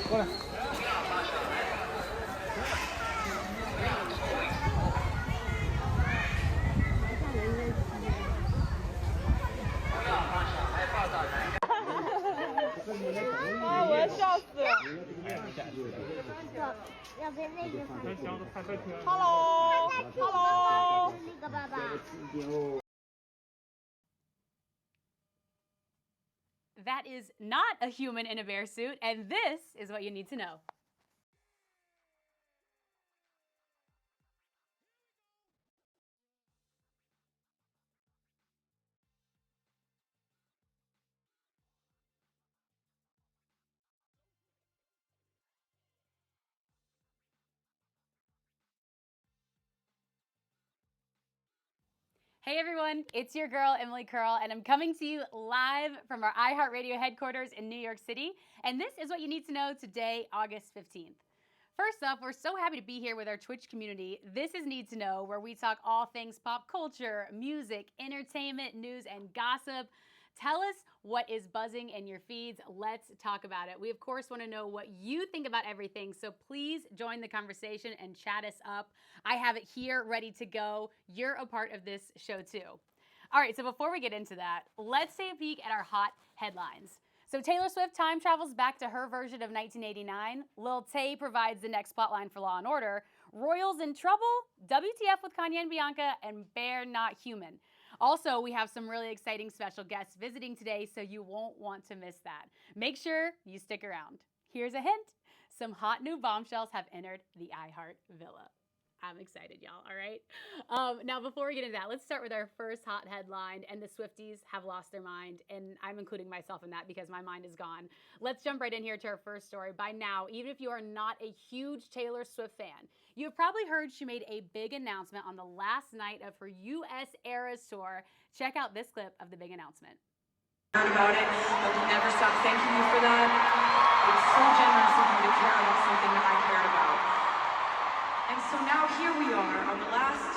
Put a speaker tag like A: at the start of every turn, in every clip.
A: 过来。
B: 啊！我要笑死了。
C: 要跟那个
B: Hello，Hello，
C: 那个爸爸。
D: That is not a human in a bear suit, and this is what you need to know. Hey everyone, it's your girl Emily Curl, and I'm coming to you live from our iHeartRadio headquarters in New York City, and this is what you need to know today, August 15th. First off, we're so happy to be here with our Twitch community. This is Need to Know, where we talk all things pop culture, music, entertainment, news, and gossip. Tell us what is buzzing in your feeds. Let's talk about it. We, of course, want to know what you think about everything, so please join the conversation and chat us up. I have it here ready to go. You're a part of this show, too. All right, so before we get into that, let's take a peek at our hot headlines. So Taylor Swift time travels back to her version of 1989. Lil Tay provides the next plotline for Law & Order. Royals in trouble, WTF with Kanye and Bianca, and Bear Not Human. Also, we have some really exciting special guests visiting today, so you won't want to miss that. Make sure you stick around. Here's a hint. Some hot new bombshells have entered the iHeart Villa. I'm excited, y'all, all right? Now, before we get into that, let's start with our first hot headline, and the Swifties have lost their mind, and I'm including myself in that because my mind is gone. Let's jump right in here to our first story. By now, even if you are not a huge Taylor Swift fan, you have probably heard she made a big announcement on the last night of her U.S. Eras Tour. Check out this clip of the big announcement.
E: Heard about it, but will never stop thanking you for that. It was so generous of you to care about something that I cared about. And so now here we are on the last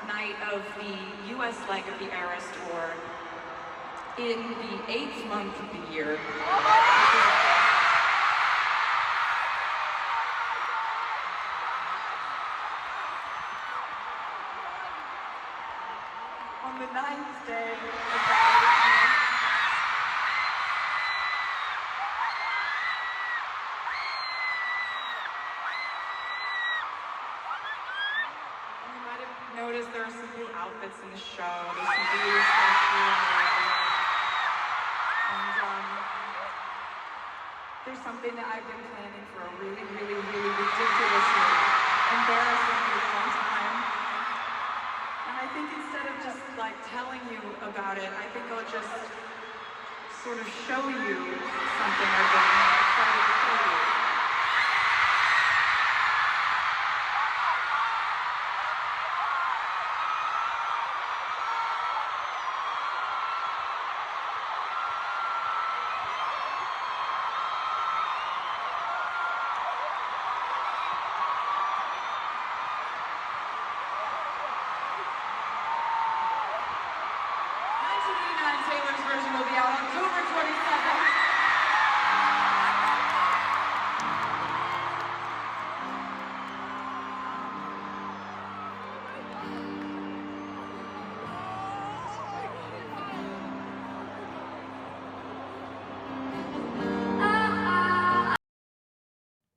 E: night of the U.S. leg of the Eras Tour in the 8th month of the year. On the 9th day of the 8th month. Notice there are some new outfits in the show. There's some new stuff here and there's something that I've been planning for a really, really, really ridiculously, embarrassingly long time. And I think instead of just like telling you about it, I think I'll just sort of show you something I've been excited to show you. Taylor's version will be out October 27th.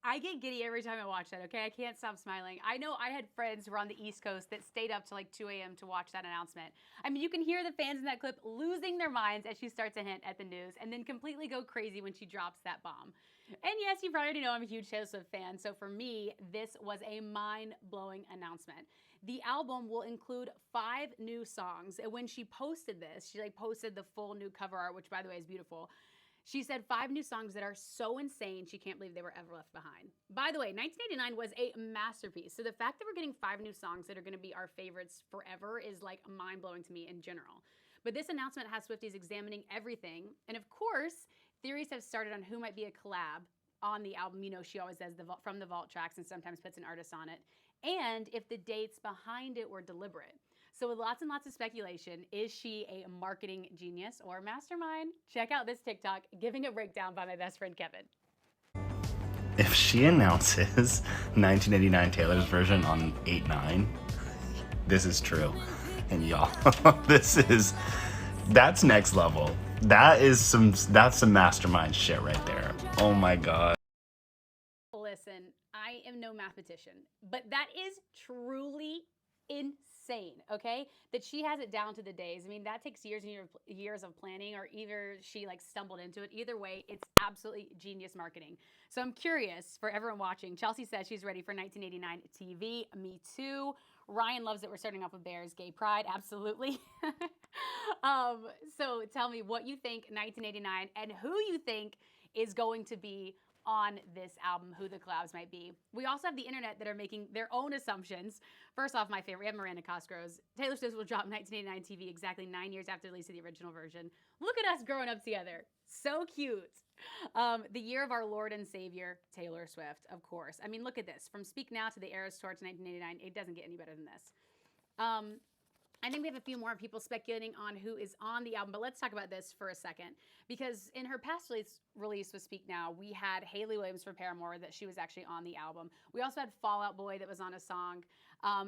D: I get giddy every time I watch that, okay? I can't stop smiling. I know I had friends who were on the East Coast that stayed up till like 2 a.m. to watch that announcement. I mean, you can hear the fans in that clip losing their minds as she starts to hint at the news and then completely go crazy when she drops that bomb. And yes, you probably already know I'm a huge Taylor Swift fan, so for me, this was a mind-blowing announcement. The album will include 5 new songs. And when she posted this, she posted the full new cover art, which by the way is beautiful. She said 5 new songs that are so insane she can't believe they were ever left behind. By the way, 1989 was a masterpiece. So the fact that we're getting 5 new songs that are going to be our favorites forever is like mind-blowing to me in general. But this announcement has Swifties examining everything. And of course, theories have started on who might be a collab on the album. You know, she always does from the vault tracks and sometimes puts an artist on it. And if the dates behind it were deliberate. So with lots and lots of speculation, is she a marketing genius or mastermind? Check out this TikTok giving a breakdown by my best friend Kevin.
A: if she announces 1989 Taylor's version on 8/9, this is true. And y'all, that's next level. That's some mastermind shit right there. Oh my god.
D: Listen, I am no mathematician, but that is truly insane, okay? That she has it down to the days. I mean, that takes years and years of planning, or either she like stumbled into it. Either way, it's absolutely genius marketing. So I'm curious for everyone watching. Chelsea says she's ready for 1989 TV. Me too. Ryan loves that we're starting off with Bears Gay Pride. Absolutely. So tell me what you think 1989 and who you think is going to be on this album, who the collabs might be. We also have the internet that are making their own assumptions. First off, my favorite, we have Miranda Cosgrove's Taylor Swift will drop 1989 TV exactly 9 years after the release of the original version. Look at us growing up together. So cute. The year of our Lord and Savior, Taylor Swift, of course. I mean, look at this. From Speak Now to the Eras Tour to 1989, it doesn't get any better than this. I think we have a few more people speculating on who is on the album, but let's talk about this for a second. Because in her past release with Speak Now, we had Hayley Williams for Paramore that she was actually on the album. We also had Fall Out Boy that was on a song.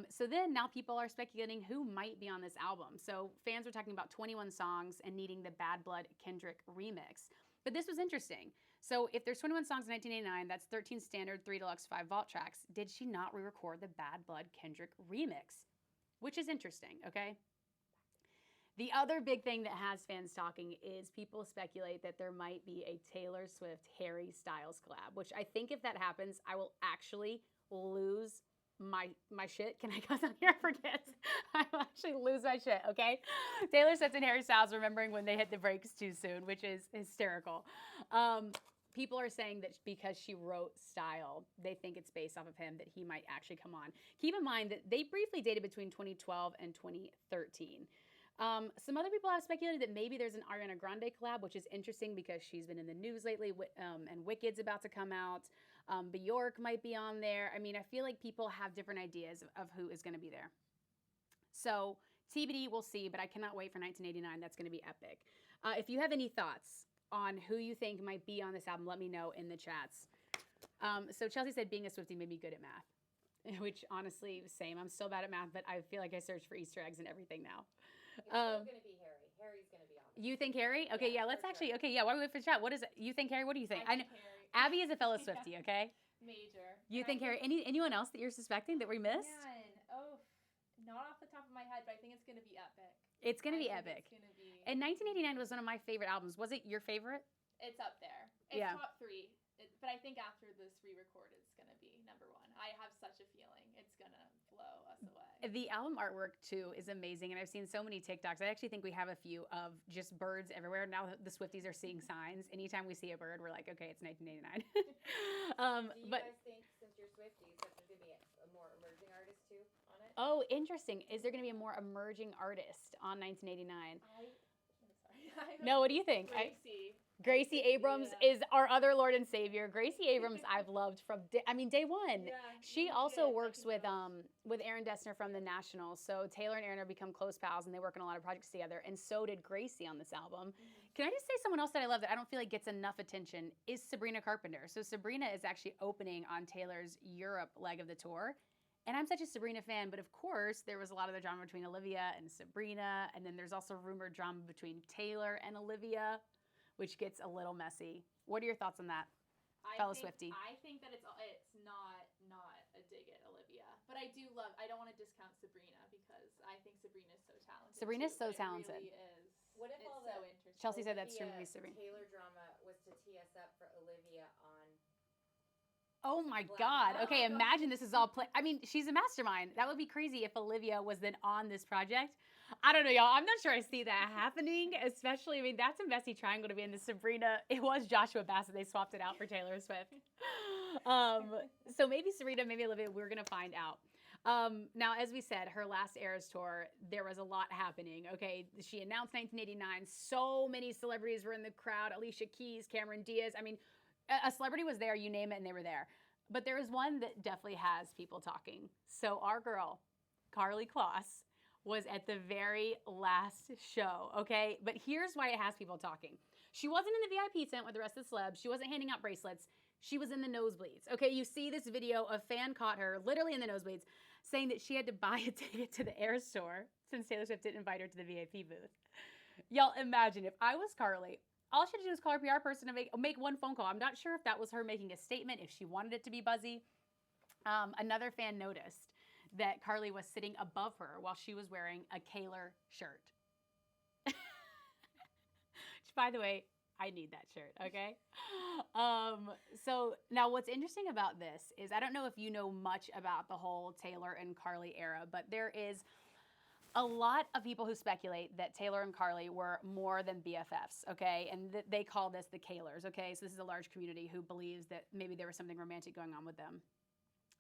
D: So then now people are speculating who might be on this album. So fans were talking about 21 songs and needing the Bad Blood Kendrick remix. But this was interesting. So if there's 21 songs in 1989, that's 13 standard, 3 deluxe, 5 vault tracks. Did she not re-record the Bad Blood Kendrick remix? Which is interesting, okay? The other big thing that has fans talking is people speculate that there might be a Taylor Swift Harry Styles collab, which I think if that happens, I will actually lose my shit. Can I cuss on here? I forget. I will actually lose my shit, okay? Taylor Swift and Harry Styles remembering when they hit the brakes too soon, which is hysterical. People are saying that because she wrote Style, they think it's based off of him, that he might actually come on. Keep in mind that they briefly dated between 2012 and 2013. Some other people have speculated that maybe there's an Ariana Grande collab, which is interesting because she's been in the news lately, and Wicked's about to come out. Bjork might be on there. I mean, I feel like people have different ideas of who is going to be there. So TBD, we'll see, but I cannot wait for 1989. That's going to be epic. If you have any thoughts on who you think might be on this album, let me know in the chats. So Chelsea said being a Swiftie made me good at math, which honestly, same. I'm still bad at math, but I feel like I search for Easter eggs and everything now.
C: It's still gonna be Harry. Harry's gonna be on there.
D: You think Harry? Okay, yeah, let's actually, okay, yeah, while we wait for the chat, what is it? You think Harry? What do you think?
B: I think
D: know
B: Harry.
D: Abby is a fellow Swiftie, okay?
B: Major.
D: You
B: And
D: think
B: I
D: Harry? Anyone else that you're suspecting that we missed?
B: Man, not off the top of my head, but I think it's gonna be epic.
D: It's gonna be
B: I think
D: epic.
B: It's gonna be.
D: And 1989 was one of my favorite albums. Was it your favorite?
B: It's up there. It's
D: Yeah.
B: top 3. But I think after this re-record, it's gonna be number 1. I have such a feeling it's gonna blow us away.
D: The album artwork too is amazing, and I've seen so many TikToks. I actually think we have a few of just birds everywhere. Now the Swifties are seeing signs. Anytime we see a bird, we're like, okay, it's 1989.
C: Do you guys think, since you're Swifties, that there's gonna be a more emerging artist too on it?
D: Oh, interesting. Is there going to be a more emerging artist on 1989? No, what do you think? Gracie Abrams is our other Lord and Savior. Gracie Abrams, I've loved from day one.
B: Yeah,
D: She also works with Aaron Dessner from The National. So Taylor and Aaron have become close pals, and they work on a lot of projects together. And so did Gracie on this album. Can I just say someone else that I love that I don't feel like gets enough attention is Sabrina Carpenter. So Sabrina is actually opening on Taylor's Europe leg of the tour. And I'm such a Sabrina fan, but of course, there was a lot of the drama between Olivia and Sabrina. And then there's also rumored drama between Taylor and Olivia, which gets a little messy. What are your thoughts on that, fellow Swiftie?
B: I think that it's not a dig at Olivia, but I don't want to discount Sabrina because I think Sabrina's so talented.
D: Sabrina's
B: too,
D: so
B: but
D: talented.
B: It really is.
C: What if
B: it's
C: all
B: so
C: the
B: interesting.
D: Chelsea said that's true.
C: Olivia
D: Sabrina.
C: Taylor drama was to tee us up for Olivia on.
D: Oh my
C: Black
D: God.
C: Mirror.
D: Okay, imagine this is all I mean, she's a mastermind. That would be crazy if Olivia was then on this project. I don't know, y'all. I'm not sure I see that happening, especially, I mean, that's a messy triangle to be in. The Sabrina, it was Joshua Bassett. They swapped it out for Taylor Swift. So maybe Sabrina, maybe Olivia, we're going to find out. Now, as we said, her last Eras tour, there was a lot happening, okay? She announced 1989. So many celebrities were in the crowd. Alicia Keys, Cameron Diaz. I mean, a celebrity was there, you name it, and they were there. But there is one that definitely has people talking. So our girl, Carly Kloss, was at the very last show, okay? But here's why it has people talking. She wasn't in the VIP tent with the rest of the celebs. She wasn't handing out bracelets. She was in the nosebleeds. Okay, you see this video, a fan caught her literally in the nosebleeds saying that she had to buy a ticket to the Air store since Taylor Swift didn't invite her to the VIP booth. Y'all imagine if I was Carly, all she had to do was call her PR person to make one phone call. I'm not sure if that was her making a statement, if she wanted it to be buzzy. Another fan noticed that Carly was sitting above her while she was wearing a Kaylor shirt. By the way, I need that shirt, okay? So now what's interesting about this is, I don't know if you know much about the whole Taylor and Carly era, but there is a lot of people who speculate that Taylor and Carly were more than BFFs, okay? And they call this the Kaylors, okay? So this is a large community who believes that maybe there was something romantic going on with them.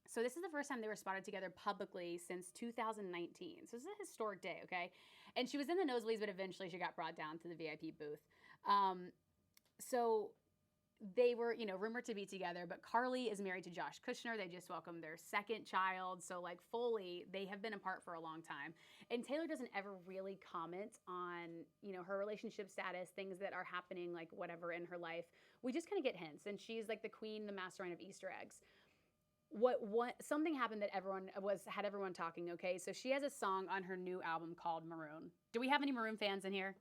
D: So this is the first time they were spotted together publicly since 2019. So this is a historic day, okay? And she was in the nosebleeds, but eventually she got brought down to the VIP booth. So they were, rumored to be together, but Carly is married to Josh Kushner. They just welcomed their second child. So like fully, they have been apart for a long time. And Taylor doesn't ever really comment on, her relationship status, things that are happening, like whatever in her life. We just kind of get hints. And she's like the queen, the mastermind of Easter eggs. Something happened that had everyone talking, okay? So she has a song on her new album called Maroon. Do we have any Maroon fans in here?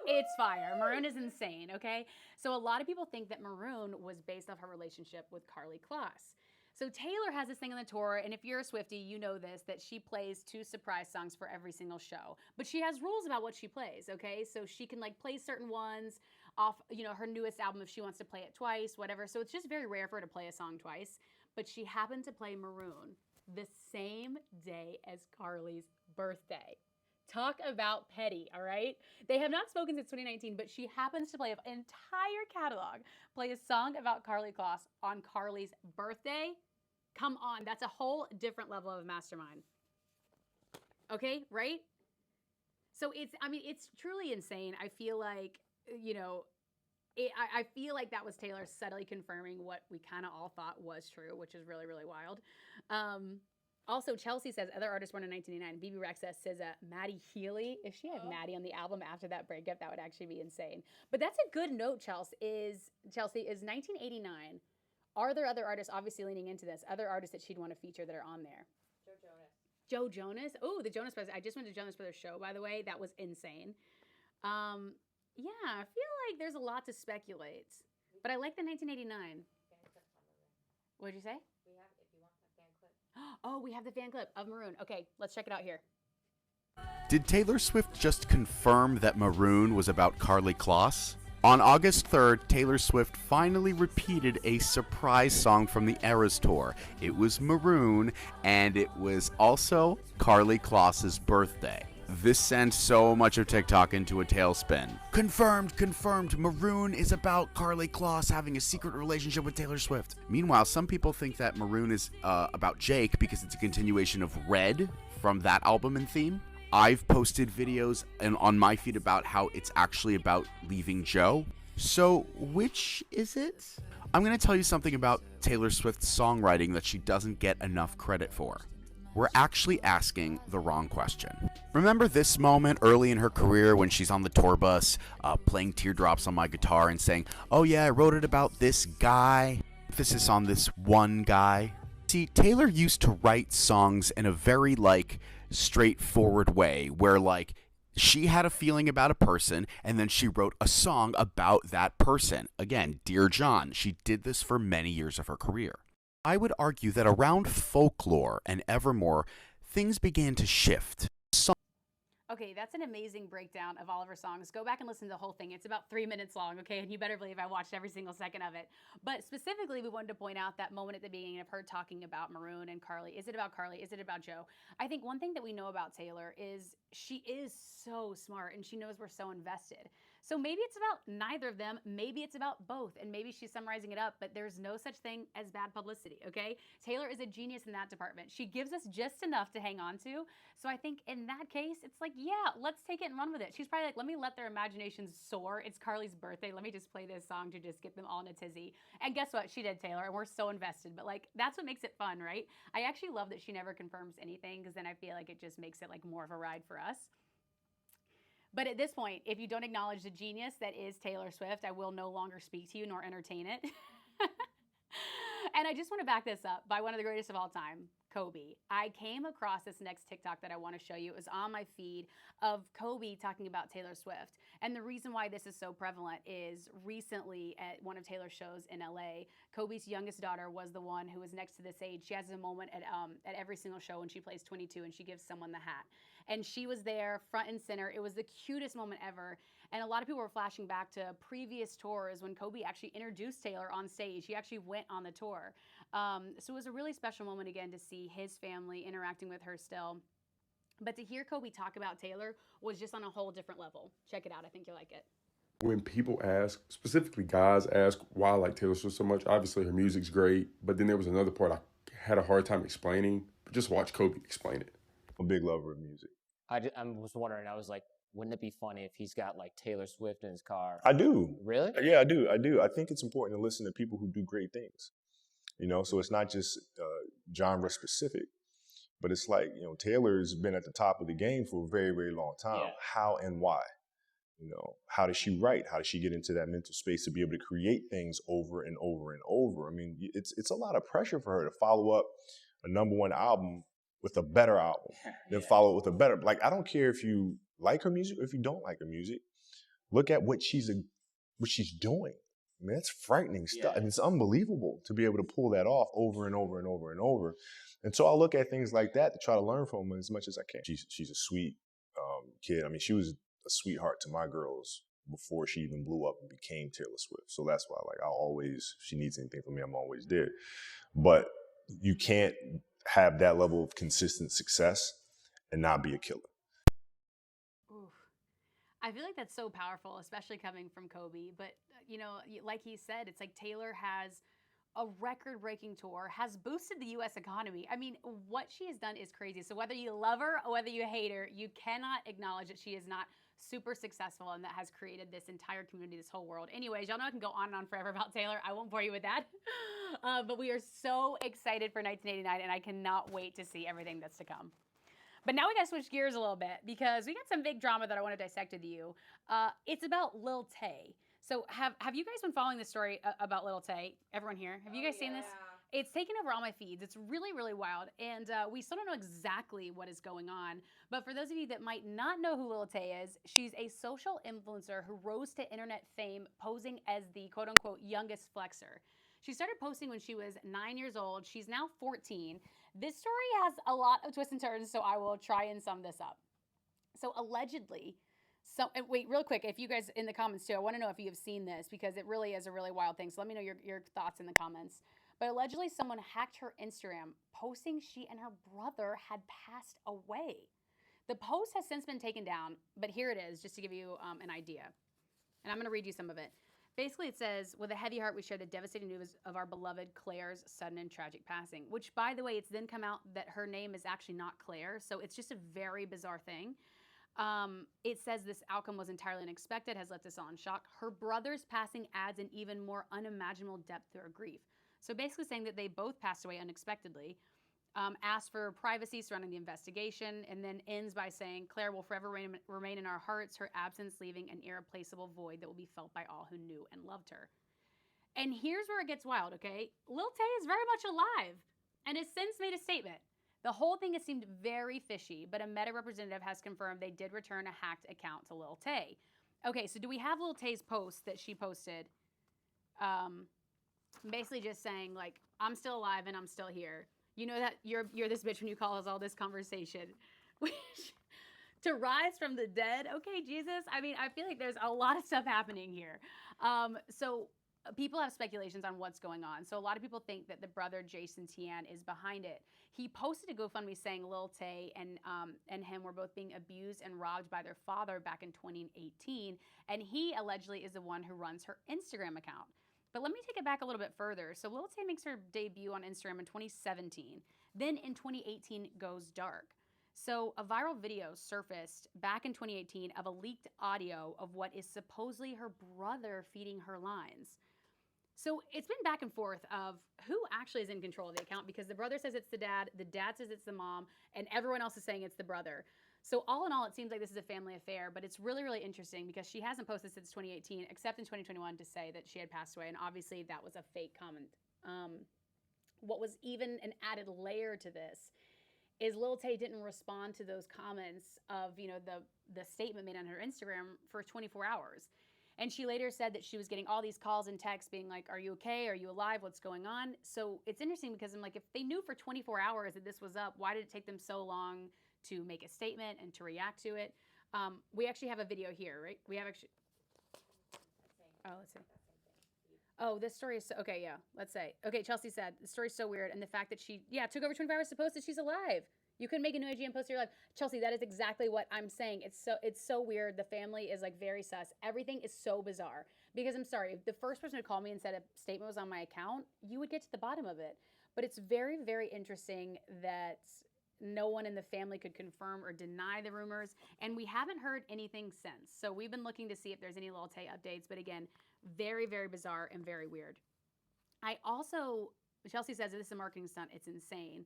D: It's fire. Maroon is insane, okay? So a lot of people think that Maroon was based off her relationship with Karlie Kloss. So Taylor has this thing on the tour, and if you're a Swiftie, you know this, that she plays 2 surprise songs for every single show. But she has rules about what she plays, okay? So she can like play certain ones off, her newest album if she wants to play it twice, whatever. So it's just very rare for her to play a song twice. But she happened to play Maroon the same day as Carly's birthday. Talk about petty, all right? They have not spoken since 2019, but she happens to play an entire catalog, play a song about Karlie Kloss on Carly's birthday. Come on, that's a whole different level of mastermind. Okay, right? So it's truly insane. I feel like, I feel like that was Taylor subtly confirming what we kind of all thought was true, which is really, really wild. Also, Chelsea says, other artists born in 1989. BB Rexa says, Maddie Healy. If she had Maddie on the album after that breakup, that would actually be insane. But that's a good note, Chelsea, is 1989. Are there other artists, obviously leaning into this, other artists that she'd want to feature that are on there? Joe Jonas. Oh, the Jonas Brothers. I just went to Jonas Brothers show, by the way. That was insane. Yeah, I feel like there's a lot to speculate. But I like the 1989. What did you say? Oh, we have the fan clip of Maroon. Okay, let's check it out here.
A: Did Taylor Swift just confirm that Maroon was about Karlie Kloss? On August 3rd, Taylor Swift finally repeated a surprise song from the Eras Tour. It was Maroon, and it was also Karlie Kloss's birthday. This sent so much of TikTok into a tailspin. Confirmed, Maroon is about Karlie Kloss having a secret relationship with Taylor Swift. Meanwhile, some people think that Maroon is about Jake because it's a continuation of Red from that album and theme. I've posted videos on my feed about how it's actually about leaving Joe. So, which is it? I'm going to tell you something about Taylor Swift's songwriting that she doesn't get enough credit for. We're actually asking the wrong question. Remember this moment early in her career when she's on the tour bus, playing Teardrops on My Guitar and saying, oh yeah, I wrote it about this guy. Emphasis on this one guy. See, Taylor used to write songs in a very, straightforward way where, she had a feeling about a person and then she wrote a song about that person. Again, Dear John, she did this for many years of her career. I would argue that around Folklore and Evermore, things began to shift.
D: Okay, that's an amazing breakdown of all of her songs. Go back and listen to the whole thing. It's about 3 minutes long, okay? And you better believe I watched every single second of it. But specifically, we wanted to point out that moment at the beginning of her talking about Maroon and Karlie. Is it about Karlie? Is it about Joe? I think one thing that we know about Taylor is she is so smart and she knows we're so invested. So maybe it's about neither of them. Maybe it's about both. And maybe she's summarizing it up, but there's no such thing as bad publicity, okay? Taylor is a genius in that department. She gives us just enough to hang on to. So I think in that case, it's like, yeah, let's take it and run with it. She's probably like, let me let their imaginations soar. It's Karlie's birthday. Let me just play this song to just get them all in a tizzy. And guess what? She did, Taylor, and we're so invested. But that's what makes it fun, right? I actually love that she never confirms anything because then I feel like it just makes it more of a ride for us. But at this point, if you don't acknowledge the genius that is Taylor Swift, I will no longer speak to you nor entertain it. And I just want to back this up by one of the greatest of all time, Kobe. I came across this next TikTok that I want to show you. It was on my feed of Kobe talking about Taylor Swift. And the reason why this is so prevalent is recently at one of Taylor's shows in LA, Kobe's youngest daughter was the one who was next to the stage. She has a moment at every single show when she plays 22 and she gives someone the hat. And she was there front and center. It was the cutest moment ever. And a lot of people were flashing back to previous tours when Kobe actually introduced Taylor on stage. He actually went on the tour. So it was a really special moment again to see his family interacting with her still. But to hear Kobe talk about Taylor was just on a whole different level. Check it out. I think you'll like it.
F: When people ask, specifically guys ask why I like Taylor Swift so much, obviously her music's great, but then there was another part I had a hard time explaining. But just watch Kobe explain it.
G: I'm a big lover of music.
H: I was wondering, I was like, wouldn't it be funny if he's got like Taylor Swift in his car?
G: I do.
H: Really?
G: Yeah, I do. I think it's important to listen to people who do great things. You know, so it's not just genre specific, but it's like, you know, Taylor's been at the top of the game for a very, very long time.
H: Yeah.
G: How and why? You know, how does she write? How does she get into that mental space to be able to create things over and over and over? I mean, it's a lot of pressure for her to follow up a #1 album with a better album, then follow it with a better. Like, I don't care if you like her music or if you don't like her music. Look at what she's doing. I mean, that's frightening stuff.
H: Yeah.
G: And it's unbelievable to be able to pull that off over and over and over and over. And so I look at things like that to try to learn from her as much as I can. She's a sweet kid. I mean, she was a sweetheart to my girls before she even blew up and became Taylor Swift. So that's why, like, if she needs anything from me, I'm always there. But you can't have that level of consistent success and not be a killer.
D: Oof. I feel like that's so powerful, especially coming from Kobe. But, you know, like he said, it's like Taylor has a record-breaking tour, has boosted the U.S. economy. I mean, what she has done is crazy. So whether you love her or whether you hate her, you cannot acknowledge that she is not super successful and that has created this entire community, this whole world. Anyways, y'all know I can go on and on forever about Taylor. I won't bore you with that. But we are so excited for 1989, and I cannot wait to see everything that's to come. But now we gotta switch gears a little bit because we got some big drama that I want to dissect with you. It's about Lil Tay. So have you guys been following the story about Lil Tay? Everyone here? Have you guys seen this? It's taken over all my feeds. It's really, really wild. And we still don't know exactly what is going on. But for those of you that might not know who Lil Tay is, she's a social influencer who rose to internet fame posing as the quote unquote youngest flexer. She started posting when she was 9 years old. She's now 14. This story has a lot of twists and turns, so I will try and sum this up. So allegedly, wait, real quick, if you guys in the comments too, I want to know if you have seen this because it really is a really wild thing. So let me know your thoughts in the comments. But allegedly, someone hacked her Instagram, posting she and her brother had passed away. The post has since been taken down, but here it is, just to give you an idea. And I'm going to read you some of it. Basically, it says, with a heavy heart, we share the devastating news of our beloved Claire's sudden and tragic passing, which, by the way, it's then come out that her name is actually not Claire. So it's just a very bizarre thing. It says this outcome was entirely unexpected, has left us all in shock. Her brother's passing adds an even more unimaginable depth to her grief. So basically saying that they both passed away unexpectedly, asked for privacy surrounding the investigation, and then ends by saying, Claire will forever remain in our hearts, her absence leaving an irreplaceable void that will be felt by all who knew and loved her. And here's where it gets wild, okay? Lil Tay is very much alive and has since made a statement. The whole thing has seemed very fishy, but a Meta representative has confirmed they did return a hacked account to Lil Tay. Okay, so do we have Lil Tay's post that she posted? Basically just saying, like, I'm still alive and I'm still here. You know that you're this bitch when you call us all this conversation. To rise from the dead, okay, Jesus. I mean, I feel like there's a lot of stuff happening here. So people have speculations on what's going on. So a lot of people think that the brother Jason Tian is behind it. He posted a GoFundMe saying Lil Tay and him were both being abused and robbed by their father back in 2018, and he allegedly is the one who runs her Instagram account. But let me take it back a little bit further. So Lil Tay makes her debut on Instagram in 2017. Then in 2018 goes dark. So a viral video surfaced back in 2018 of a leaked audio of what is supposedly her brother feeding her lines. So it's been back and forth of who actually is in control of the account, because the brother says it's the dad says it's the mom, and everyone else is saying it's the brother. So all in all, it seems like this is a family affair, but it's really, really interesting because she hasn't posted since 2018, except in 2021 to say that she had passed away, and obviously that was a fake comment. what was even an added layer to this is Lil Tay didn't respond to those comments of, the statement made on her Instagram for 24 hours. And she later said that she was getting all these calls and texts being like, are you okay? Are you alive? What's going on? So it's interesting because I'm like, if they knew for 24 hours that this was up, why did it take them so long to make a statement and to react to it? We actually have a video here, right? We have actually. Oh, let's see. Oh, this story is okay. Yeah, let's say. Okay, Chelsea said the story's so weird, and the fact that she took over 24 hours to post that she's alive. You couldn't make a new IG and post your life. Chelsea, that is exactly what I'm saying. It's so weird. The family is like very sus. Everything is so bizarre. Because I'm sorry, if the first person to call me and said a statement was on my account, you would get to the bottom of it. But it's very, very interesting that no one in the family could confirm or deny the rumors. And we haven't heard anything since. So we've been looking to see if there's any Lil Tay updates. But again, very, very bizarre and very weird. Chelsea says this is a marketing stunt. It's insane.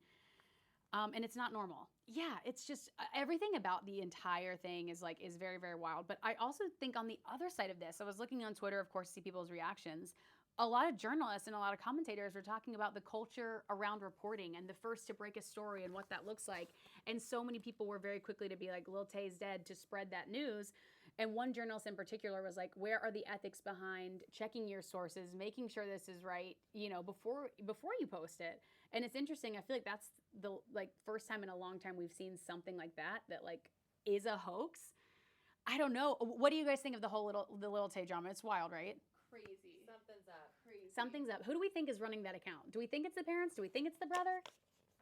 D: And it's not normal. Yeah, it's just everything about the entire thing is very, very wild. But I also think on the other side of this, I was looking on Twitter, of course, to see people's reactions. A lot of journalists and a lot of commentators were talking about the culture around reporting and the first to break a story and what that looks like. And so many people were very quickly to be like, Lil Tay's dead, to spread that news. And one journalist in particular was like, where are the ethics behind checking your sources, making sure this is right, before you post it? And it's interesting. I feel like that's the first time in a long time we've seen something like that is a hoax. I don't know. What do you guys think of the Lil Tay drama? It's wild, right?
B: Crazy.
C: Something's up.
B: Crazy.
D: Something's up. Who do we think is running that account? Do we think it's the parents? Do we think it's the brother?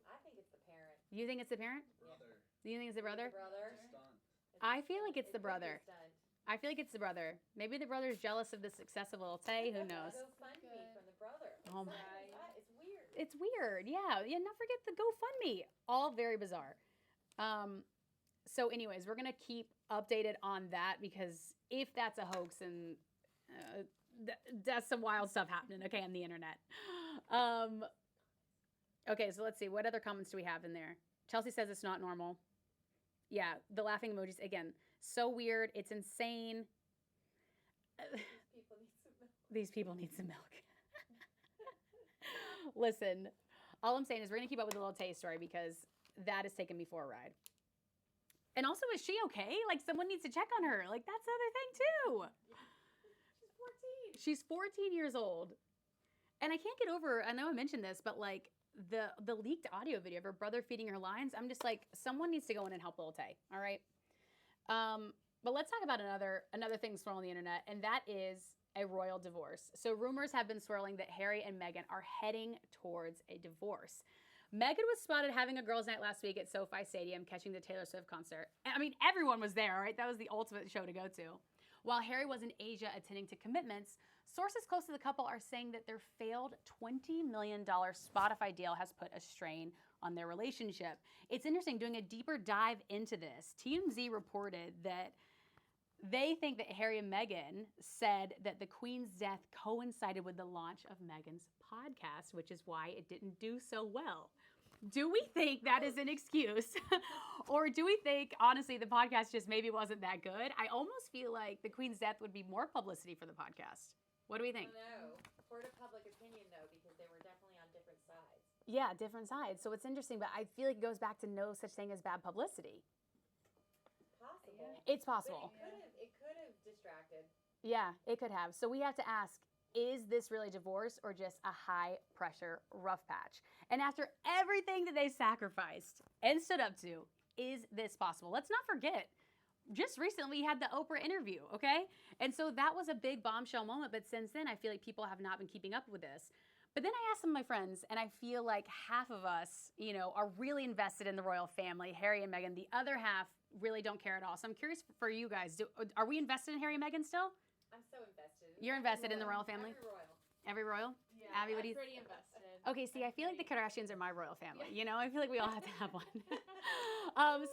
C: I think it's the parent.
D: You think it's the parent?
I: Brother.
D: Do you think it's the brother?
C: The brother.
I: Stunt.
D: I feel like it's the
C: It could be
D: brother.
C: a stunt.
D: I feel like it's the brother. Maybe the brother's jealous of the success of Lil Tay. Who knows?
C: GoFundMe from the brother.
D: Oh my.
C: It's weird.
D: It's weird. Yeah. Not forget the GoFundMe. All very bizarre. So anyways, we're going to keep updated on that because if that's a hoax and that's some wild stuff happening, okay, on the internet. Okay, so let's see. What other comments do we have in there? Chelsea says it's not normal. Yeah, the laughing emojis, again, so weird. It's insane. These people need some milk. Listen, all I'm saying is we're going to keep up with the Lil Tay story because that has taken me for a ride. And also, is she okay? Someone needs to check on her. That's the other thing, too. She's 14 years old. And I can't get over, I know I mentioned this, but the leaked audio video of her brother feeding her lines, I'm just someone needs to go in and help Lil Tay, all right? But let's talk about another thing swirling the internet, and that is a royal divorce. So rumors have been swirling that Harry and Meghan are heading towards a divorce. Meghan was spotted having a girls' night last week at SoFi Stadium, catching the Taylor Swift concert. I mean, everyone was there, right? That was the ultimate show to go to. While Harry was in Asia attending to commitments, sources close to the couple are saying that their failed $20 million Spotify deal has put a strain on their relationship. It's interesting, doing a deeper dive into this, TMZ reported that they think that Harry and Meghan said that the Queen's death coincided with the launch of Meghan's podcast, which is why it didn't do so well. Do we think that is an excuse? Or do we think, honestly, the podcast just maybe wasn't that good? I almost feel like the Queen's death would be more publicity for the podcast. What do we think?
C: I don't know. Court of public opinion, though, because they were definitely on different sides.
D: Yeah, different sides. So it's interesting, but I feel like it goes back to no such thing as bad publicity.
C: Possible.
D: It's possible.
C: But it could have distracted.
D: Yeah, it could have. So we have to ask, is this really divorce or just a high-pressure rough patch? And after everything that they sacrificed and stood up to, is this possible? Let's not forget, just recently we had the Oprah interview, okay? And so that was a big bombshell moment, but since then I feel like people have not been keeping up with this. But then I asked some of my friends, and I feel like half of us, are really invested in the royal family, Harry and Meghan. The other half really don't care at all. So I'm curious for you guys, are we invested in Harry and Meghan still?
C: I'm so invested.
D: You're invested in the royal family?
C: Every royal.
D: Every royal?
B: Yeah,
D: Abby, what do you
B: pretty invested.
D: Okay, see, I feel like the Kardashians are my royal family. I feel like we all have to have one.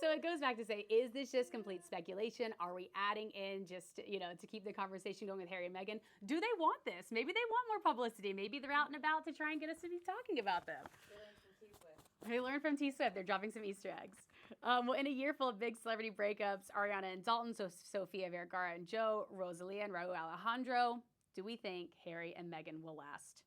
D: So it goes back to say, is this just complete speculation? Are we adding in just, to keep the conversation going with Harry and Meghan? Do they want this? Maybe they want more publicity. Maybe they're out and about to try and get us to be talking about them. They learned from T Swift. They're dropping some Easter eggs. Well, in a year full of big celebrity breakups, Ariana and Dalton, Sofia Vergara and Joe, Rosalia and Raul Alejandro, do we think Harry and Meghan will last?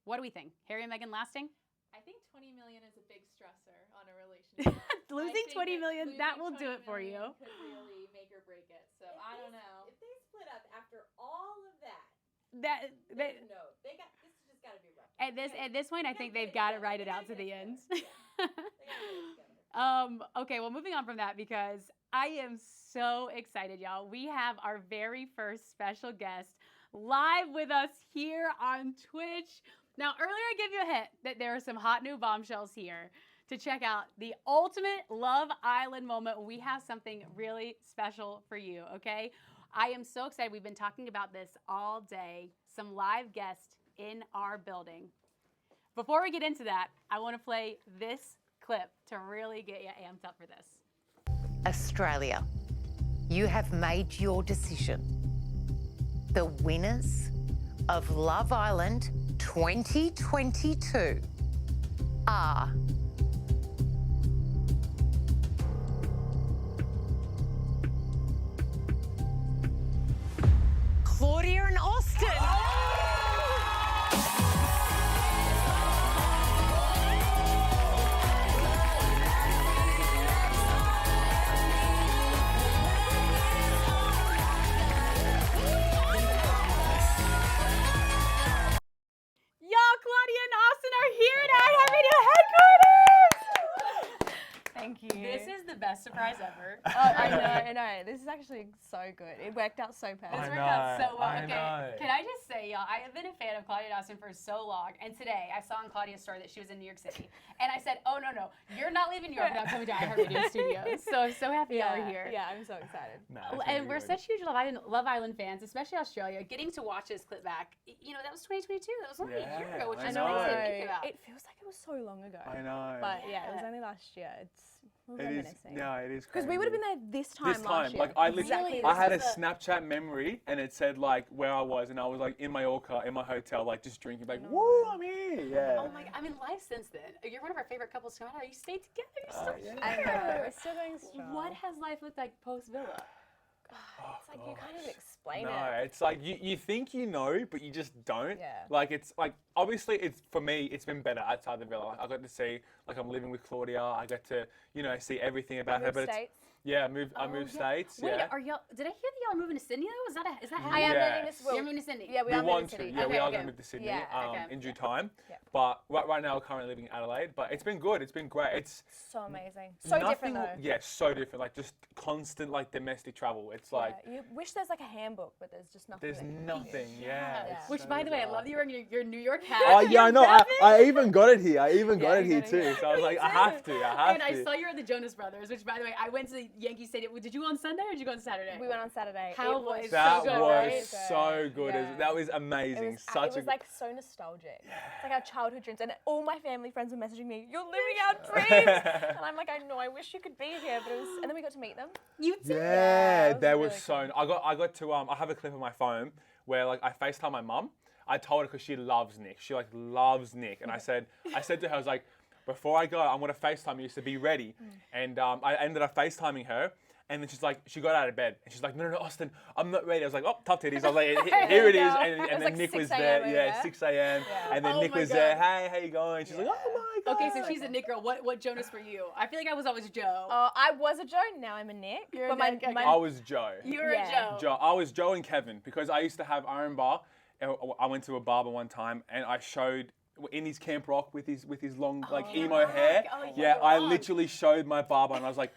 D: What do we think? Harry and Meghan lasting?
B: I 20 million is a big stressor on a relationship.
D: Losing 20 million, that will do it for you.
B: Could really make or break it. So I don't know.
C: If they split up after all of that,
D: No,
C: they got this. Just got to be rough.
D: at this point, I think they've got to write it out to the end.
C: They got to get it together.
D: Okay, well, moving on from that, because I am so excited, y'all. We have our very first special guest live with us here on Twitch. Now, earlier I gave you a hint that there are some hot new bombshells here to check out the ultimate Love Island moment. We have something really special for you, okay? I am so excited. We've been talking about this all day. Some live guests in our building. Before we get into that, I want to play this clip to really get you amped up for this.
I: Australia, you have made your decision. The winners of Love Island 2022 are Claudia and Austen.
D: Y'all, Claudia and Austen are here at iHeartRadio headquarters.
J: Thank you.
D: This is the best surprise ever.
J: I know. This is actually so good. It worked out so perfect.
D: This worked out so well. Okay, can I just say, y'all, I have been a fan of Claudia and Austen for so long, and today I saw on Claudia's story that she was in New York City, and I said, oh, no, you're not leaving New York without coming to iHeartRadio Studios. So I'm so happy y'all are here.
J: Yeah, I'm so excited.
D: And we're such huge Love Island fans, especially Australia. Getting to watch this clip back, you know, that was 2022. That was only a year ago, which is crazy to think about.
J: It feels like it was so long ago.
K: I know.
J: But yeah, it was only last year. We're
K: It is.
J: reminiscing.
K: No, it is.
J: Because we would have been there this time last year.
K: Like I literally,
D: Really?
K: I had a
D: This is
K: Snapchat memory, and it said like where I was, and I was like in Mallorca, in my hotel, like just drinking, like woo, I'm here. Yeah.
D: Oh my God, I mean, life since then. You're one of our favorite couples to come out. You stayed together. You're still
K: yeah.
J: I
D: here.
J: know. We're still going strong.
D: What has life looked like post Villa?
J: It's like you can't even explain
K: No,
J: it.
K: it's like you think you know, but you just don't.
J: Yeah.
K: Like it's like obviously it's for me it's been better outside the villa. Like, I got to see like I'm living with Claudia. I got to see everything about her. But it's,
J: States.
K: yeah, I moved states.
D: Wait,
K: Yeah.
D: are y'all? Did I hear that y'all are moving to Sydney though? Is that
J: I
D: happening?
J: am
K: Yeah.
J: moving to
D: You're moving to Sydney.
J: Yeah, we
K: We
J: are moving
K: want
J: to
K: to.
J: Sydney.
K: Yeah, we
D: Okay,
K: are
D: okay.
K: going to move to Sydney
J: Yeah,
K: in due time.
J: Yeah.
K: But right now, we're currently living in Adelaide. But it's been good. It's been great. It's
J: So amazing. So different though.
K: Yeah, so different. Like just constant like domestic travel. It's like
J: Yeah, you wish there's like a handbook, but there's just nothing.
K: there's
J: that you can
K: nothing.
J: use.
K: Yeah.
J: Yeah.
K: it's
D: Which,
K: so
D: by the way, I
K: bizarre.
D: love that you're wearing your New York hat.
K: Oh yeah, I know.
D: You're
K: I even got it here. I even got
J: Yeah,
K: it
J: you
K: here
J: got it
K: too.
J: here.
K: So I was like, I have to.
D: And I saw you were at the Jonas Brothers, which, by the way, I went to Yankee Stadium. Did you go on Sunday or did you go on Saturday?
J: We went on Saturday.
D: How
J: It
D: was
J: was
K: That
D: so good,
K: was
D: right?
K: so good.
J: Yeah.
K: That was amazing.
J: It
K: Such
J: was
K: a
J: like so nostalgic. It's like our childhood dreams, and all my family friends were messaging me, "You're living our dreams," and I'm like, "I know, I wish you could be here," but it was. And then we got to meet them.
D: You did.
K: Yeah,
J: it
K: that
J: was
K: was
J: really
K: so. I got to. I have a clip on my phone where like I FaceTime my mum. I told her because she loves Nick. She like loves Nick, and I said to her, I was like, before I go, I'm gonna FaceTime you, so be ready. And I ended up FaceTiming her. And then she got out of bed, and she's like, no, Austin, I'm not ready. I was like, oh, tough titties. I was like, here it is. And
J: was
K: then
J: like
K: Nick
J: 6
K: was
J: a.m.
K: there.
J: over
K: Yeah,
J: there.
K: 6 a.m.
J: Yeah.
K: And then
D: Oh
K: Nick
D: my
K: was
D: God.
K: there. Hey, how you going? She's like, oh my God.
D: Okay, so she's a Nick girl. What Jonas for you? I feel like I was always Joe.
J: I was a Joe, now I'm a Nick.
D: You're a
J: but
D: Nick, okay.
K: I was Joe.
D: You were
J: Yeah.
D: a Joe.
K: Joe. I was Joe and Kevin because I used to have our own bar. And I went to a barber one time and I showed in his Camp Rock with his long like emo hair.
D: Oh,
K: yeah,
D: you're
K: I
D: wrong.
K: literally showed my barber and I was like,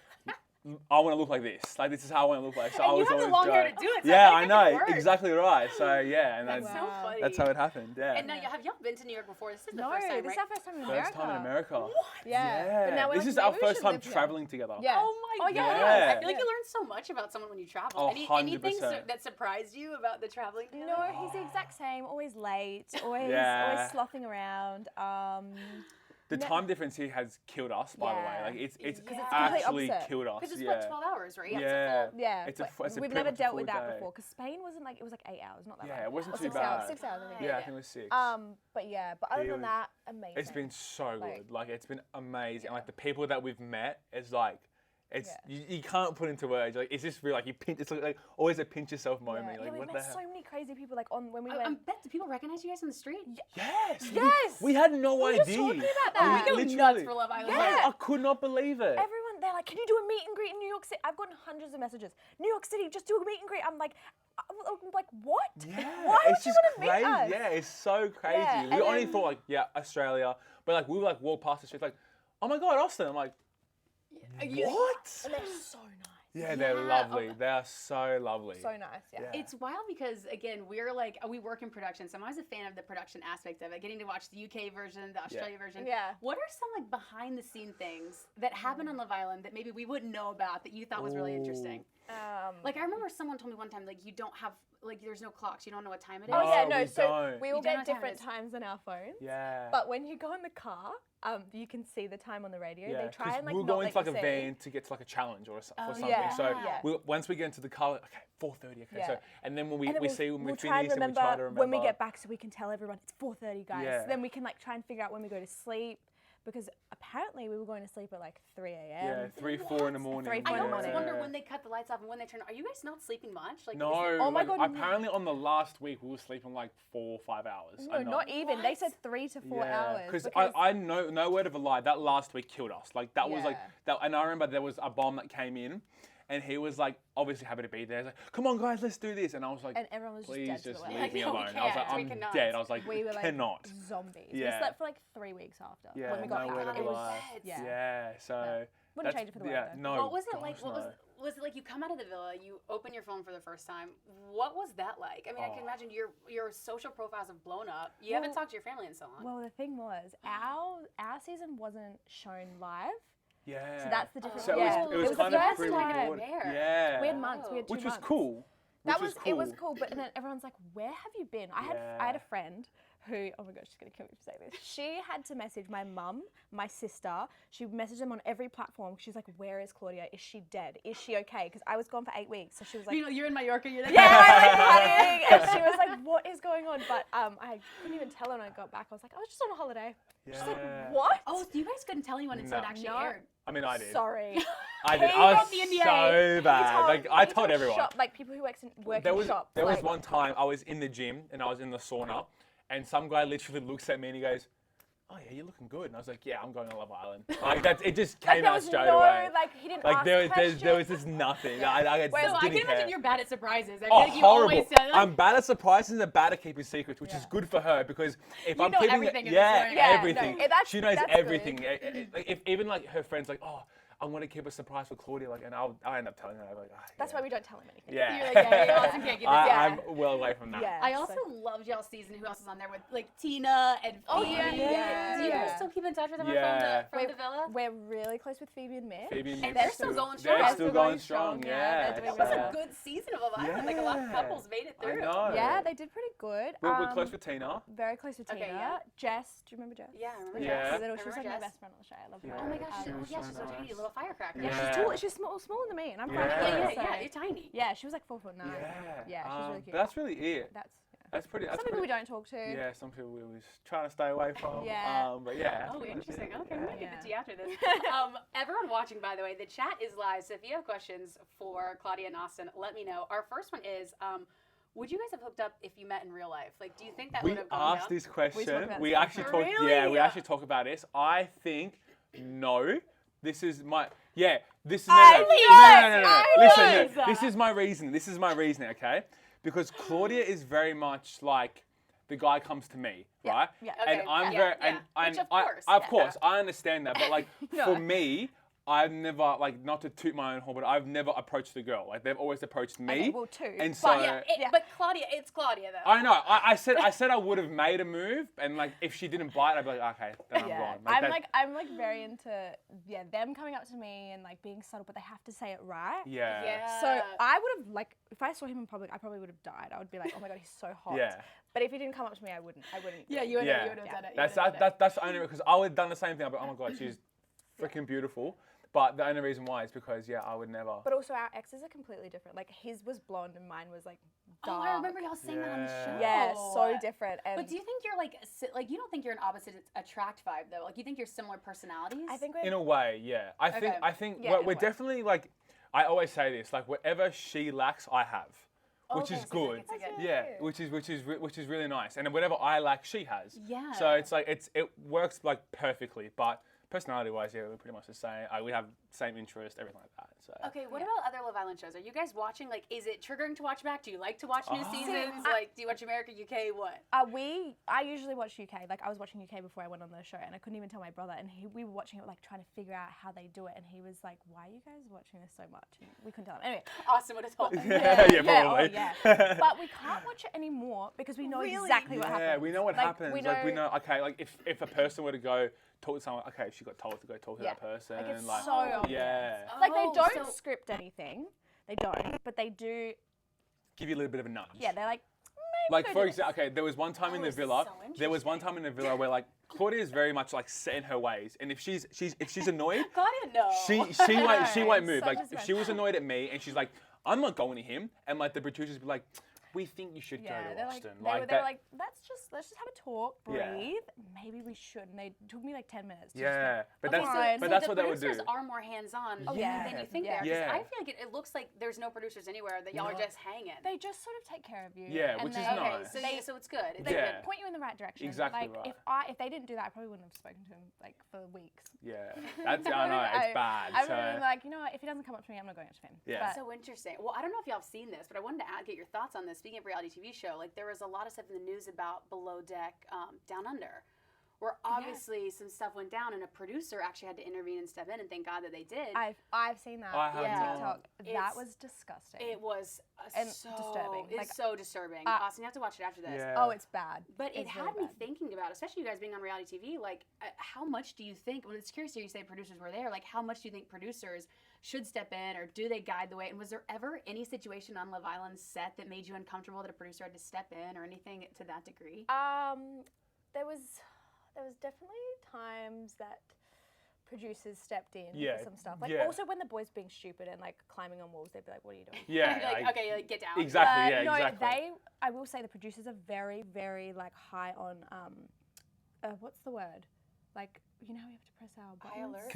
K: I want to look like this. Like this is how I want to look like. So
D: And
K: I
D: you
K: was
D: have the
K: always
D: long
K: Joe.
D: hair to do it, so
K: Yeah,
D: I
K: I
D: think that could
K: know
D: work.
K: exactly right. So yeah, and
D: That's so funny.
K: that's how it happened. Yeah.
D: And now, have y'all been to New York before? This is the
J: No,
D: first time,
J: this is
D: right?
J: our first time in America.
K: First time in America. What?
J: Yeah. But now we're
K: This
J: like,
K: is our
J: maybe we
K: first
J: should
K: time
J: live here.
K: traveling together.
J: Yeah.
D: Oh my
J: Oh,
D: God.
K: yeah.
D: I feel like you learn so much about someone when you travel.
K: Oh,
D: Anything
K: 100%.
D: that surprised you about the traveling together?
J: No, he's the exact same. Always late. Always,
K: Yeah.
J: always slothing around.
K: The time difference here has killed us, by the way.
J: Yeah.
K: Like it's
J: it's complete
K: actually
J: opposite.
K: killed us.
D: Because it's
K: yeah.
D: what, 12 hours, right?
K: Yeah.
J: Yeah,
K: It's a
J: but
K: it's a
J: we've
K: pretty
J: never
K: much a
J: dealt with
K: full
J: that
K: day.
J: before. Because Spain wasn't like, it was like 8 hours, not that
K: Yeah,
J: bad.
K: it wasn't
J: Or
K: too
J: 6
K: bad.
J: hours, 6 hours, I think.
K: Yeah, I think it was 6.
J: But other
K: Here
J: than
K: we-
J: that, amazing.
K: It's been so
J: Like-
K: good. Like it's been amazing. And like the people that we've met is like It's you can't put into words. Like it's just real. Like you pinch. It's like always a pinch yourself moment.
J: Yeah,
K: Like
J: we
K: what the
J: met
K: hell?
J: so many crazy people. Like when we
D: I
J: went.
D: bet, do people recognize you guys on the street?
K: Yes.
J: Yes.
K: We had no
J: We were
K: idea.
J: just talking about
K: We
J: that.
D: Go
K: literally-
D: nuts for Love Island.
J: Yeah.
K: I could not believe it.
J: Everyone, they're like, can you do a meet and greet in New York City? I've gotten hundreds of messages. New York City, just do a meet and greet. I'm like, what?
K: Yeah,
J: Why would
K: it's
J: you
K: just
J: want to meet
K: crazy.
J: us?
K: Yeah, it's so crazy.
J: Yeah,
K: We
J: and
K: only
J: then-
K: thought like, yeah, Australia, but like we would like walk past the street like, oh my god, Austin. I'm like, what?
J: And they're so nice.
K: Yeah, they're
D: Yeah.
K: lovely. They are so lovely.
J: So nice, yeah.
D: It's wild because again, we work in production, so I'm always a fan of the production aspect of it. Getting to watch the UK version, the Australia version.
J: Yeah.
D: What are some like behind the scene things that happen on Love Island that maybe we wouldn't know about that you thought was really interesting? Like I remember someone told me one time, like you don't have like there's no clocks, you don't know what time it is.
J: Oh yeah,
K: No,
J: no.
K: we
J: So
K: don't.
J: we all
D: You don't know
J: get
D: what time it
J: different
D: is.
J: times on our phones.
K: Yeah.
J: But when you go in the car, you can see the time on the radio.
K: Yeah,
J: They try
K: 'cause
J: and like
K: we'll
J: not
K: go
J: let
K: into like a
J: you see.
K: van to get to like a challenge or something.
J: yeah.
K: So
J: Yeah.
K: once we get into the car, okay, 4:30. Okay,
J: Yeah.
K: so and then when we
J: And then
K: we see when we
J: we'll try and
K: finish and we
J: remember
K: try to remember
J: when we get back, so we can tell everyone it's 4:30, guys.
K: Yeah.
J: Then we can like try and figure out when we go to sleep, because apparently we were going to sleep at like 3 a.m.
K: Yeah, 3, 4 in the morning.
J: 3, 4
D: I
J: in the
D: always
J: morning.
D: wonder when they cut the lights off and when they turn. Are you guys not sleeping much? Like,
K: No,
J: Oh my
K: like,
J: God, no.
K: apparently on the last week we were sleeping like 4 or 5 hours.
J: No, not even. They said 3 to 4 hours.
K: Because I know, no word of a lie, that last week killed us. Like that was like
J: Yeah.
K: that, and I remember there was a bomb that came in, and he was like obviously happy to be there. He's like, come on guys, let's do this, and I was like,
J: And everyone was just
K: please
J: dead to the
K: just
J: left.
K: leave me
D: No, we
K: alone. I was like,
D: can't. We
K: I'm
D: cannot.
K: dead. I was like,
J: we were like
K: cannot.
J: zombies.
K: Yeah.
J: We slept for like 3 weeks after.
K: Yeah,
J: when we got
K: no
J: back.
K: word of
J: It
K: a
J: was
K: lie.
J: yeah.
K: Yeah, so
J: Wouldn't
K: that's-
J: change it for the
K: yeah,
J: world, though.
K: no.
D: What was it like?
K: gosh,
D: What
K: no.
D: was it like? You come out of the villa, you open your phone for the first time. What was that like? I mean, I can
K: Oh.
D: imagine your social profiles have blown up. You haven't talked to your family in so long.
J: Well, the thing was, our season wasn't shown live.
K: Yeah.
J: So that's the difference.
K: So
J: yeah.
K: it was
J: the
K: kind of
J: first
K: pre-recorded.
J: time.
K: Yeah.
J: We had months. We had 2
K: Which was
J: months.
K: cool.
J: That
K: Which
J: was it was cool, but then everyone's like, "Where have you been?" I had
K: Yeah.
J: a friend who, oh my gosh, she's gonna kill me for saying this. She had to message my mum, my sister. She messaged them on every platform. She's like, "Where is Claudia? Is she dead? Is she okay?" Because I was gone for 8 weeks, so she was like,
D: you're in Mallorca. You're like,
J: "Yeah, I'm like partying," and she was like, "What is going on?" But I couldn't even tell her when I got back. I was like, "I was just on a holiday." She's like,
K: Yeah.
J: "What?"
D: Oh, so you guys couldn't tell anyone until it
K: No.
D: actually
J: No.
D: aired.
K: I mean, I did.
J: Sorry.
K: I did.
J: He
K: I was
D: wrote the NDA.
K: so bad. Like I
J: He
K: told everyone.
J: Shop, like people who work in
K: There was
J: shops.
K: there was
J: like,
K: one time I was in the gym and I was in the sauna, and some guy literally looks at me and he goes, "Oh yeah, you're looking good." And I was like, "Yeah, I'm going to Love Island." Like that's it. Just
J: like,
K: came
J: there
K: out
J: was
K: straight
J: no,
K: away.
J: like he didn't
K: Like
J: ask
K: there was
J: questions.
K: just nothing.
J: Yeah.
K: I
D: So I
K: didn't
D: can imagine
K: care.
D: you're bad at surprises. I feel
K: Oh,
D: like you
K: horrible!
D: always say, like,
K: I'm bad at surprises and bad at keeping secrets, which is good for her because if
D: You
K: I'm
D: know
K: keeping
D: everything in this
K: yeah,
D: room.
J: Yeah, no,
K: everything,
J: that's-
K: she knows
J: that's
K: everything.
J: good.
K: Like, if even like her friends like, "Oh, I'm gonna keep a surprise for Claudia," like, and I'll end up telling her. I'm like,
J: That's
K: yeah.
J: why we don't tell him anything.
K: Yeah.
D: You're like, yeah, Austin can't get this.
J: Yeah.
K: I'm well away from that.
J: Yeah.
D: I also loved y'all's season. Who else is on there with like Tina and Phoebe?
J: Oh, yeah, yeah,
D: Do you guys
J: yeah.
D: still keep in touch with them
K: Yeah.
D: from the villa?
J: We're really close with Phoebe and Mitch.
K: Phoebe and
D: And
K: Mitch
D: they're still going strong.
K: They're
D: They're
K: still going strong.
J: Yeah,
K: Yeah.
J: they're doing
D: That was
J: Yeah.
D: a good season of Love Island. Like a lot of
K: Yeah.
D: couples made it
K: I
D: through.
K: know.
J: Yeah, they did pretty good.
K: We're close with Tina.
J: Very close with
D: Okay,
J: Tina.
D: yeah.
J: Jess, do you remember Jess?
D: Yeah, I remember
K: Yeah.
D: Jess.
J: She
D: I
J: was like
D: remember
J: my
D: Jess.
J: best friend on the show. I love her.
D: Oh my gosh, she's,
K: Yeah.
D: she's so tiny, a little firecracker.
J: Yeah,
K: Yeah.
J: she's tall. She's smaller than me, and I'm
K: Yeah.
J: quite
D: Yeah,
J: big, so-
D: you're tiny.
J: Yeah, she was like 4'9".
K: Yeah.
J: Yeah, she's really cute.
K: But that's really it. That's pretty. That's
J: Some people we
K: pretty,
J: don't talk to.
K: Yeah, some people we was trying to stay away from.
J: Yeah.
K: But yeah.
D: Oh, interesting. Okay, we might get
J: Yeah.
D: the tea after this. Everyone watching, by the way, the chat is live. So if you have questions for Claudia and Austin, let me know. Our first one is, would you guys have hooked up if you met in real life? Like, do you think that
K: We
D: would have gone
K: asked
D: down?
K: this question.
J: about
K: We
J: this
K: actually
J: before.
K: talked. Yeah, we
D: Really?
K: actually talked about this. I think no. This is my This is
J: I
K: no.
J: knew
K: No.
J: it! I
K: Listen,
D: knew
K: no.
D: it!
K: This is my reason. This is my reasoning. Okay, because Claudia is very much like the guy comes to me, right?
J: yeah.
K: And
D: Okay,
K: I'm
D: yeah,
K: very
D: yeah.
K: and
D: Which of
K: I,
D: course,
K: of
D: yeah.
K: course, I understand that, but like
J: No.
K: for me. I've never, like, not to toot my own horn, but I've never approached the girl. Like, they've always approached me.
J: Okay, well, too.
K: And
J: But
K: so,
J: yeah.
D: But Claudia, it's Claudia though.
K: I know. I said I would have made a move, and like if she didn't bite, I'd be like, okay, then I'm
J: Yeah,
K: gone.
J: I'm like very into them coming up to me and like being subtle, but they have to say it right.
K: yeah.
D: Yeah.
J: So I would have like if I saw him in public, I probably would have died. I would be like, oh my god, he's so hot.
K: Yeah.
J: But if he didn't come up to me, I wouldn't.
D: Yeah, you would
K: Yeah.
D: have done it.
K: That's the only because I would have done the same thing. I'd be like, oh my god, she's freaking beautiful. But the only reason why is because I would never.
J: But also our exes are completely different. Like his was blonde and mine was like dark.
D: Oh, I remember y'all saying that on the show.
J: Yeah, so different. And
D: But do you think you're like you don't think you're an opposite attract vibe though? Like you think you're similar personalities?
J: I think
K: In a way, yeah. I think
J: Yeah, in a
K: we're
J: way.
K: definitely like. I always say this, like whatever she lacks, I have, which
D: Okay,
K: is
D: so
K: good.
D: it's like a-
K: Yeah, which is really nice. And then whatever I lack, she has.
D: Yeah.
K: So it's like it works like perfectly. But personality-wise, yeah, we're pretty much the same. We have same interest, everything like that. So.
D: Okay, what about other Love Island shows? Are you guys watching? Like, is it triggering to watch back? Do you like to watch new seasons? Like, do you watch America, UK, what?
J: I usually watch UK. Like I was watching UK before I went on the show, and I couldn't even tell my brother. And we were watching it, like trying to figure out how they do it. And he was like, "Why are you guys watching this so much?" And we couldn't tell him. Anyway,
D: Austin would have told me.
K: Yeah, probably.
J: Oh, yeah. But we can't watch it anymore because we know exactly what happens.
K: Yeah, we know what
J: Like,
K: happens.
J: we
K: Like we know. Okay, like if a person were to go talk to someone, okay, she got told to go talk to that person.
J: Like it's
K: like,
J: so obvious.
K: yeah.
J: Like they
D: Oh,
J: don't
D: so-
J: script anything. They don't, but they do.
K: Give you a little bit of a nudge.
J: Yeah, they're like.
K: Like
J: go
K: for
J: do this.
K: example, okay, there was one time in the
D: this is
K: villa.
D: so
K: There was one time in the villa where like Claudia is very much like set in her ways, and if she's annoyed,
D: Claudia, no.
K: she won't move.
J: so
K: Like if she was annoyed at me, and she's like, I'm not going to him, and like the producers be like, we think you should go
J: Yeah,
K: to
J: they're
K: Austin.
J: like, they were like, let's just have a talk, breathe.
K: Yeah.
J: Maybe we should. And they took me like 10 minutes. To
K: yeah, but
J: Okay,
K: that's
J: so
K: that's
D: the
K: what they would do.
D: producers are more hands-on
J: yeah.
D: than you think
J: Yeah.
D: they are. 'Cause
K: Yeah.
D: I feel like it looks like there's no producers anywhere, that y'all are just hanging.
J: They just sort of take care of you.
K: Yeah,
J: and
K: which is
J: they,
K: nice.
D: So it's good. It's
J: They
K: Yeah.
J: point you in the right direction.
K: Exactly
J: like
K: right.
J: if they didn't do that, I probably wouldn't have spoken to him like for weeks.
K: Yeah, that's I know it's bad.
J: I would
K: so.
J: have been like, you know what? If he doesn't come up to me, I'm not going up to him.
K: Yeah.
J: But
D: so interesting. Well, I don't know if y'all have seen this, but I wanted to get your thoughts on this. Speaking of reality TV show, like there was a lot of stuff in the news about Below Deck, Down Under, where obviously some stuff went down and a producer actually had to intervene and step in, and thank God that they did.
J: I've seen that
K: I have
J: on
K: not.
J: TikTok. That
D: It's-
J: was disgusting.
D: It was
J: And
D: so
J: disturbing.
D: It's
J: Like,
D: so disturbing. Austin, you have to watch it after this.
K: Yeah.
J: Oh, it's bad.
D: But it
J: It's
D: had
J: really
D: me
J: bad.
D: thinking about, especially you guys being on reality TV, like how much do you think, when it's curious to hear you say producers were there, like how much do you think producers should step in, or do they guide the way? And was there ever any situation on Love Island's set that made you uncomfortable that a producer had to step in or anything to that degree?
J: There was definitely times that producers stepped in
K: Yeah,
J: for some stuff. Like
K: yeah.
J: also when the boys being stupid and like climbing on walls, they'd be like, "What are you doing?"
K: Yeah,
D: like, okay, like, get down.
K: Exactly. Yeah,
J: no,
K: exactly.
J: I will say the producers are very, very like high on what's the word? Like, you know how we have to press our buttons?
D: alert?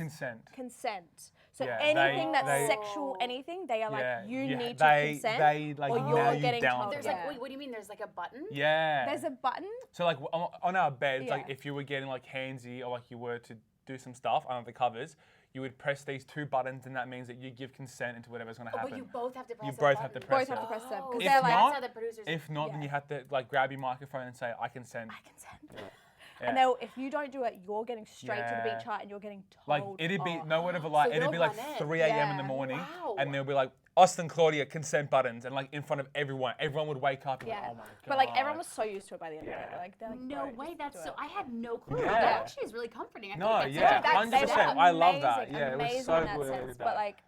K: Consent.
J: So
K: Yeah,
J: anything
K: they-
J: that's sexual, anything, they are like, you need to
K: they,
J: consent.
K: They like
J: or
K: nail
J: you're
K: you
J: getting
K: down.
J: told.
K: for
D: There's
K: that.
D: like, wait, what do you mean? There's like a button?
K: Yeah.
J: There's a button.
K: So like on our beds, like
J: Yeah.
K: if you were getting like handsy or like you were to do some stuff under the covers, you would press these two buttons, and that means that you give consent into whatever's going to happen.
D: But you both have to press
K: You
D: that
K: both have to
D: button.
K: press
J: Both have
K: it.
J: to press them
D: Oh,
J: because
K: If
J: they're
K: not-
J: like,
D: that's how the producers.
K: If not, then
J: Yeah.
K: you have to like grab your microphone and say, "I consent."
J: I consent.
K: Yeah.
J: And they'll, if you don't do it, you're getting straight to the
K: Yeah.
J: beach hut and you're getting told.
K: Like it'd be
J: off.
K: no word of a lie.
D: So
K: It'd
D: they'll
K: be like
D: run in.
K: 3 a.m. in the
J: Yeah.
K: morning,
D: Wow.
K: and they'll be like, "Austin, Claudia, consent buttons," and like in front of everyone, everyone would wake up and be
J: Yeah.
K: like, "Oh my god!"
J: But like everyone was so used to it by the end of
K: Yeah.
J: it. Like they're like,
D: No
J: "Bro,
D: way,
J: just
D: that's
J: do
D: so.
J: it."
D: I had no clue.
K: Yeah.
D: That actually is really comforting. I
K: No,
D: feel like that's
K: yeah,
D: such a-
J: That's- they
K: 100%.
J: were
K: I love that.
J: amazing,
K: Yeah, it was
J: amazing
K: so
J: in that
K: good.
J: sense. But like,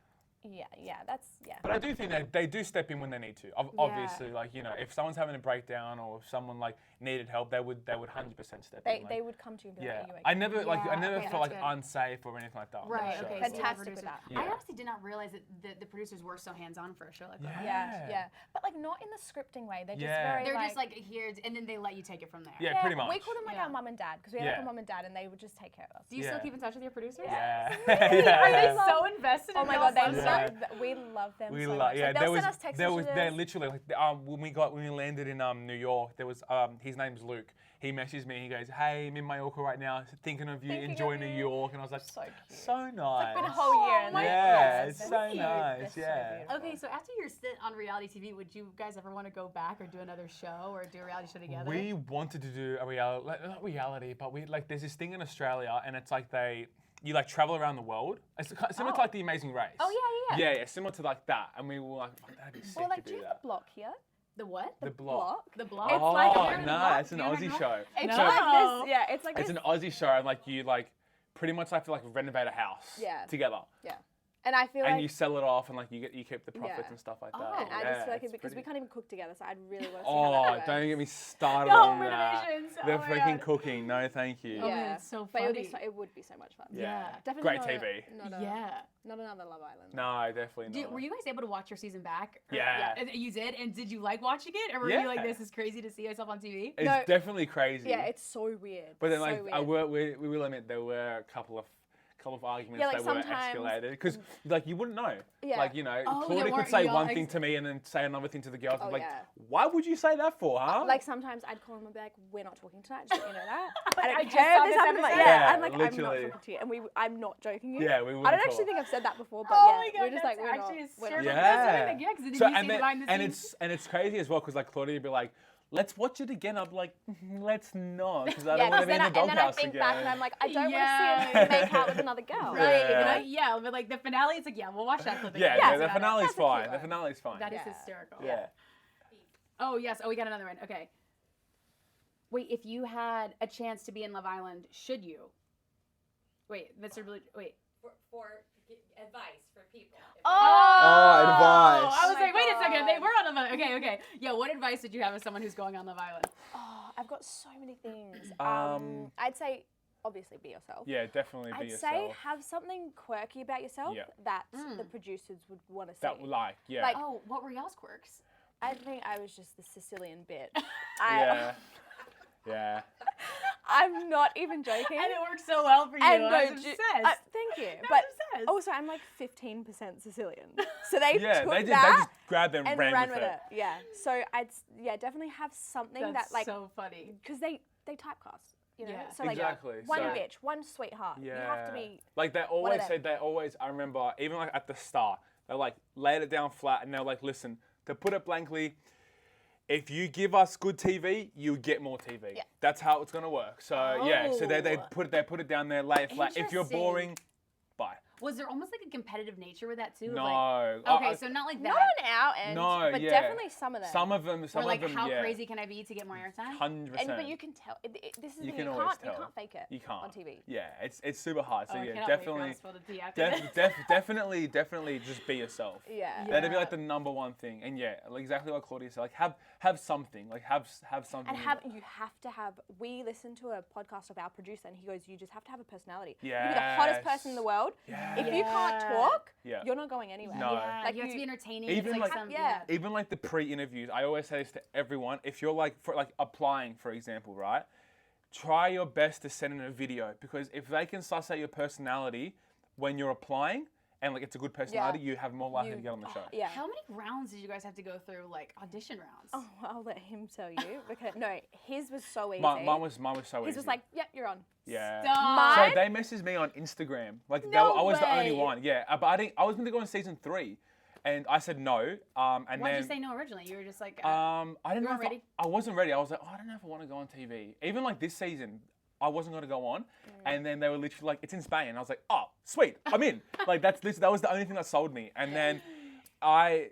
J: yeah, that's yeah.
K: But I do think that they do step in when they need to. Obviously, like you know, if someone's having a breakdown or if someone like needed help, they would 100% step in. Like,
J: They would come to you and be
K: yeah,
J: like, "Are you okay?"
K: I never
D: Yeah,
K: I never
D: okay,
K: felt like
D: that's good.
K: unsafe or anything like that. on
D: Right.
K: that show.
D: Okay.
J: Fantastic
D: so
J: with
D: producers-
J: that.
K: Yeah.
D: I honestly did not realize that the producers were so hands-on for a show like that.
J: Yeah. But like not in the scripting way. They're just
K: Yeah.
J: very
D: They're
J: like,
D: just like here, and then they let you take it from there.
K: Yeah, pretty much.
J: We call them like
D: Yeah.
J: our mum and dad because we had like
K: Yeah.
J: a mum and dad and they would just take care of us.
D: Do you
K: Yeah.
D: still keep in touch with your producers?
K: Yeah.
D: Are they
K: Yeah.
D: so invested?
J: Oh
D: in
J: my
D: y'all's
J: god, they
K: Yeah.
J: we love them
K: We
J: so
K: love,
J: much.
K: yeah.
J: Like,
K: There
J: they'll
K: was,
J: send us text
K: there was,
J: messages.
K: there literally like when we landed in New York, there was his name's Luke. He messaged me. He goes, "Hey, I'm in Mallorca right now, thinking of you,
J: Thinking
K: enjoy
J: of
K: New
J: you."
K: York," and I was like,
J: So cute.
K: "So nice."
J: Been a whole year. And
D: my
J: they-
K: Yeah,
J: yes,
K: it's
J: they're
K: so
J: cute.
K: nice,
J: They're so
K: yeah.
J: beautiful.
D: Okay, so after your stint on reality TV, would you guys ever want to go back or do another show or do a reality show together?
K: We wanted to do a reality, not reality, but we like there's this thing in Australia, and it's like you like travel around the world. It's similar to like The Amazing Race.
J: Oh, yeah.
K: Yeah, similar to like that, and we were like, "Fuck, that'd be sick
J: Well, like,
K: to
J: do
K: do
J: you have
K: that."
J: the block here?
D: The what?
K: The block.
D: The blog?
J: It's
K: Oh
J: like-
K: no, it's an Aussie show.
J: It's
D: No.
J: like this. Yeah, it's like
K: It's
J: this.
K: an Aussie show, and like you like pretty much have to like renovate a house
J: Yeah.
K: together.
J: Yeah. And I feel
K: and
J: like
K: you sell it off, and like you keep the profits
J: Yeah.
K: and stuff like
D: Oh.
K: that.
J: and I just feel like
K: it's
J: because we
K: pretty-
J: can't even cook together, so I'd really want to see how that
K: Oh,
J: works.
K: don't get me started
D: No,
K: on that.
D: renovations.
K: The
D: Oh my
K: freaking
D: God.
K: cooking. No, thank you.
D: Oh,
J: Yeah,
D: it's so
J: but
D: funny.
J: it would be so much fun.
D: Yeah.
J: Definitely
K: Great
J: not
K: TV.
J: Not another Love Island.
K: No, definitely not.
D: Were you guys able to watch your season back?
K: Yeah.
D: You did? And did you like watching it? Or were you like, this is crazy to see myself on TV?
K: It's
J: No.
K: definitely crazy.
J: Yeah, it's so weird.
K: But then,
J: so
K: like,
J: weird.
K: we will admit there were a couple of arguments
J: Yeah, like,
K: that were
J: sometimes-
K: escalated because, like, you wouldn't know.
J: Yeah.
K: Like, you know,
D: Oh,
K: Claudia
D: there
K: could
D: weren't-
K: say
D: yeah,
K: one thing to me and then say another thing to the girls.
J: Oh,
K: I'm like,
J: yeah.
K: why would you say that for, huh?
J: Like sometimes I'd call him and be like, "We're not talking tonight. Just so you know that." I
D: I
J: don't
D: just
J: care
D: saw
J: if this
D: this
J: happened. Like,
D: episode.
J: yeah,
K: Yeah,
J: I'm like, I'm
K: literally.
J: not talking to you, and I'm not joking you.
K: Yeah, we
J: I
K: wouldn't
J: don't actually
K: talk.
J: think I've said that before, but
D: Oh
J: yeah,
D: my God,
J: we're just like,
D: that's
J: we're not.
D: actually
J: We're
D: hysterical.
J: not
K: Yeah.
D: Yeah, because then
K: So,
D: you see behind the scenes.
K: and it's crazy as well because like Claudia would be like, let's watch it again. I'm like, let's not because I
J: Yeah,
K: don't want to be in the
J: and then I
K: doghouse
J: think
K: again.
J: back and I'm like, I don't
D: Yeah.
J: want to see him make out with another girl.
D: Right,
K: Yeah.
D: yeah, but like the finale, it's like, yeah, we'll watch that clip
K: yeah,
D: again.
K: yeah,
D: That's
K: the
D: about it.
K: finale's
J: That's a cute
K: fine. The
J: one.
K: finale's fine.
D: That is
J: Yeah.
D: hysterical.
K: yeah.
D: Oh, yes. Oh, we got another one. Okay. Wait, if you had a chance to be in Love Island, should you? Wait, Mr. Blue. Wait.
C: For advice for people.
K: Oh, advice.
D: I was
J: my
D: like, wait a second.
J: God.
D: We're on Love Island. Okay. Yeah, what advice would you have as someone who's going on Love Island?
J: Oh, I've got so many things.
K: Um,
J: I'd say obviously be yourself.
K: Yeah, definitely be
J: I'd
K: yourself.
J: say have something quirky about yourself
K: Yeah.
J: that the producers would want to see.
K: that like, yeah.
J: Like,
D: Oh, what were y'all's quirks?
J: I think I was just the Sicilian bit.
K: yeah. Yeah.
J: I'm not even joking.
D: And it worked so well for you.
J: And
D: I
J: no,
D: was obsessed.
J: thank you.
D: I
J: But
D: was obsessed.
J: also, I'm like 15% Sicilian. So they
K: Yeah,
J: took
K: they just
J: that
K: grabbed them
J: and
K: and
J: ran with it. Yeah. So definitely have something
D: That's
J: that like
D: so funny.
J: because they typecast. You know.
D: Yeah.
J: So like
K: Exactly.
J: one
K: So-
J: bitch, one sweetheart. You have to be.
K: Like they
J: of
K: always
J: them.
K: said, I remember, even like at the start, they like laid it down flat and they're like, listen, to put it blankly, if you give us good TV, you get more TV.
J: Yeah.
K: That's how it's gonna work. So yeah, so they
D: Oh.
K: put it down there, lay it flat. If you're
D: Interesting.
K: boring, bye.
D: Was there almost like a competitive nature with that too?
K: No.
D: Like, okay, so not like that.
J: Not on our end,
K: No,
J: but
K: yeah.
J: definitely some of them.
K: Some of them,
D: Or like, how
K: yeah.
D: crazy can I be to get more airtime?
K: 100%.
J: But you can tell. This is
K: You
J: the
K: can
J: thing,
K: always
J: you
K: tell.
J: can't fake it.
K: You can't.
J: on TV.
K: Yeah, it's super hard. So
D: Oh, I
K: yeah,
D: cannot
K: definitely,
D: wait for us to spill the tea after this.
K: definitely just be yourself.
J: Yeah.
K: That'd be like the number one thing. And yeah, like exactly what Claudia said. Like have something. Like have something.
J: And you have to have. We listened to a podcast of our producer, and he goes, "You just have to have a personality. You can be the hottest person in the world. If you can't talk,
K: Yeah.
J: you're not going anywhere.
K: No.
D: Yeah,
J: Like
D: you have to be
J: you-
D: entertaining.
K: Even
D: it's
K: like-
D: some,
J: Yeah.
K: Even like the pre-interviews, I always say this to everyone. If you're like for like applying, for example, right? Try your best to send in a video because if they can suss out your personality when you're applying and like it's a good personality, you have more likely to get on the show.
J: Yeah.
D: How many rounds did you guys have to go through, like audition rounds?
J: Oh, I'll let him tell you because no, his was so easy.
K: Mine was so easy.
J: His was like, "Yep, you're on."
K: yeah.
D: Stop.
J: Mine?
K: So they messaged me on Instagram. Like
D: No
K: I was the only
D: way.
K: one. Yeah, but I didn't. I was going to go in season 3, and I said no. And
D: Why
K: then
D: did you say no originally? You were just like,
K: I didn't
D: you
K: know.
D: weren't ready?
K: I wasn't ready. I was like, oh, I don't know if I want to go on TV. Even like this season, I wasn't going to go on. And then they were literally like, it's in Spain. And I was like, oh, sweet, I'm in. Like that was the only thing that sold me. And then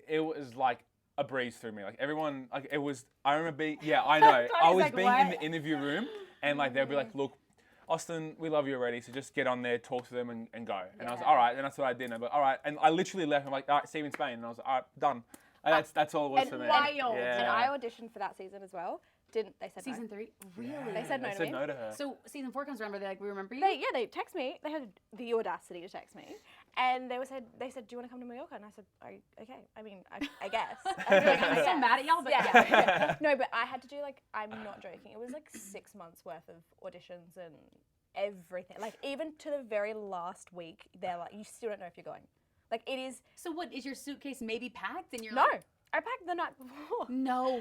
K: it was like a breeze through me. Like everyone, like it was. I remember being. Yeah, I know. I
D: Tony's
K: was
D: like,
K: being in
D: what?
K: the interview room, and like they'd be like, look. Austin, we love you already, so just get on there, talk to them, and go. And I was like, all right, and that's what I did. And I was like, all right, and I literally left. I'm like, all right, see you in Spain. And I was like, all right, done. And that's all it was
J: And
K: for me.
D: wild.
K: Yeah.
J: And I auditioned for that season as well. They said
D: season
J: no.
D: 3? Really?
J: They said no
K: They
J: to
K: said
J: me.
K: no to her.
D: So season 4 comes around, where they're like, we remember you.
J: They text me. They had the audacity to text me, and they said, do you want to come to Mallorca? And I said, okay. I mean, I guess. I feel like
D: I'm so
J: yeah.
D: mad at y'all, but
J: Yeah.
D: yeah.
J: No, but I had to do like, I'm not joking. It was like 6 months worth of auditions and everything. Like even to the very last week, they're like, you still don't know if you're going. Like it is.
D: So what is your suitcase maybe packed and you're
J: No,
D: like,
J: I packed the night before.
D: no.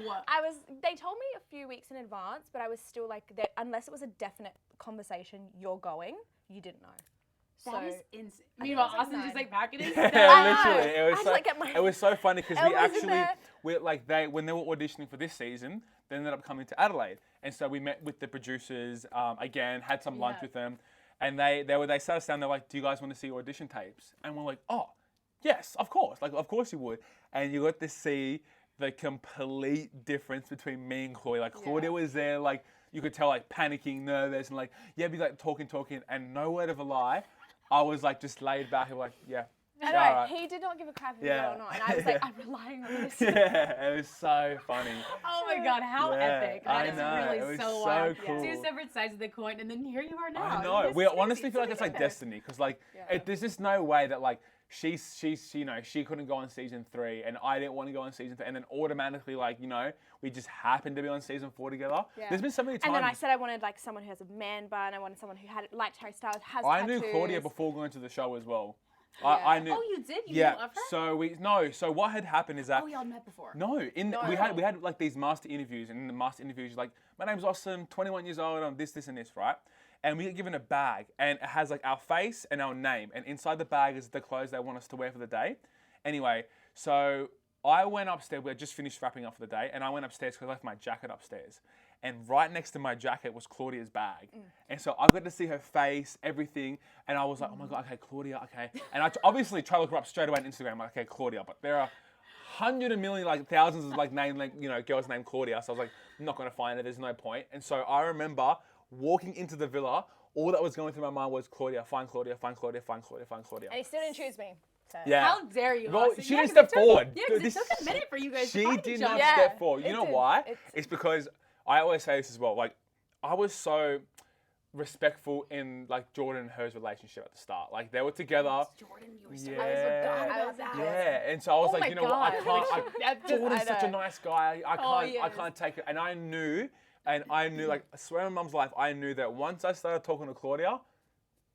J: They told me a few weeks in advance, but I was still like, unless it was a definite conversation, you're going, you didn't know.
D: That is
J: So-
D: insane. Meanwhile,
J: was like
D: Austin's just
J: 9.
D: like packing his
K: Yeah,
D: stuff.
K: literally. It
J: I
K: was
J: had
K: so,
J: to, like, get my-
K: it was so funny because
J: I
K: we
J: was in
K: actually,
J: there.
K: when they were auditioning for this season, they ended up coming to Adelaide, and so we met with the producers again, had some lunch
D: Yeah.
K: with them, and they sat us down. They're like, "Do you guys want to see audition tapes?" And we're like, "Oh, yes, of course. Like, of course you would." And you got to see the complete difference between me and Claudia. Like Claudia was there, like you could tell, like panicking, nervous, and like be like talking, and no word of a lie. I was like just laid back and like, yeah,
J: I
K: Yeah,
J: know,
K: alright.
J: he did not give a crap if he
K: Yeah.
J: got it or not. And I was like, I'm relying on this.
K: Yeah, it was so funny.
D: Oh my God, how
K: Yeah,
D: epic. That
K: I
D: is
K: know,
D: really
K: it was
D: so
K: so
D: wild.
K: cool.
D: Two separate sides of the coin, and then here you are now.
K: I know.
D: This
K: We
D: is crazy.
K: honestly feel like it's like
D: epic.
K: destiny, because like there's just no way that like she's you know, she couldn't go on season 3 and I didn't want to go on season 3, and then automatically like, you know, we just happened to be on season 4 together.
J: Yeah.
K: There's been so many times.
J: And then I said I wanted like someone who has a man bun. I wanted someone who had liked Harry Styles, has
K: I
J: tattoos.
K: knew Claudia before going to the show as well.
J: Yeah.
K: I knew.
D: Oh, you did? You
K: yeah.
D: knew of her?
K: So what had happened is that.
D: Oh, y'all met before.
K: No, we had like these master interviews, and in the master interviews, like, my name's Austen, 21 years old, I'm this, and this, right? And we get given a bag, and it has like our face and our name, and inside the bag is the clothes they want us to wear for the day. Anyway, so I went upstairs. We had just finished wrapping up for the day, and I went upstairs because I left my jacket upstairs. And right next to my jacket was Claudia's bag. And so I got to see her face, everything, and I was like, oh my God, okay, Claudia, okay. And I obviously try to look her up straight away on Instagram, like, okay, Claudia, but there are hundred and million, like thousands of like girls named Claudia. So I was like, I'm not going to find her, there's no point. And so I remember walking into the villa, all that was going through my mind was Claudia, find Claudia, find Claudia, find Claudia, find Claudia.
J: And he still didn't choose me. So.
K: Yeah.
D: How dare you?
K: Well,
D: Austin?
K: she
D: Yeah,
K: didn't
D: 'cause
K: step forward.
D: Yeah, because it took a minute for you guys to
K: She
D: find
K: did
D: each
K: not
D: other.
J: Yeah,
K: step forward. You
J: it
K: know
J: did.
K: why?
J: It's-
K: It's because I always say this as well. Like, I was so respectful in like Jordan and her's relationship at the start. Like, they were together.
D: Jordan, you were so
K: Yeah. Yeah, and so I was
D: Oh
K: like,
D: my
K: you know what? I
D: God.
K: can't. Jordan's such a nice guy. I can't take it. And I knew, like, I swear on Mum's life, I knew that once I started talking to Claudia,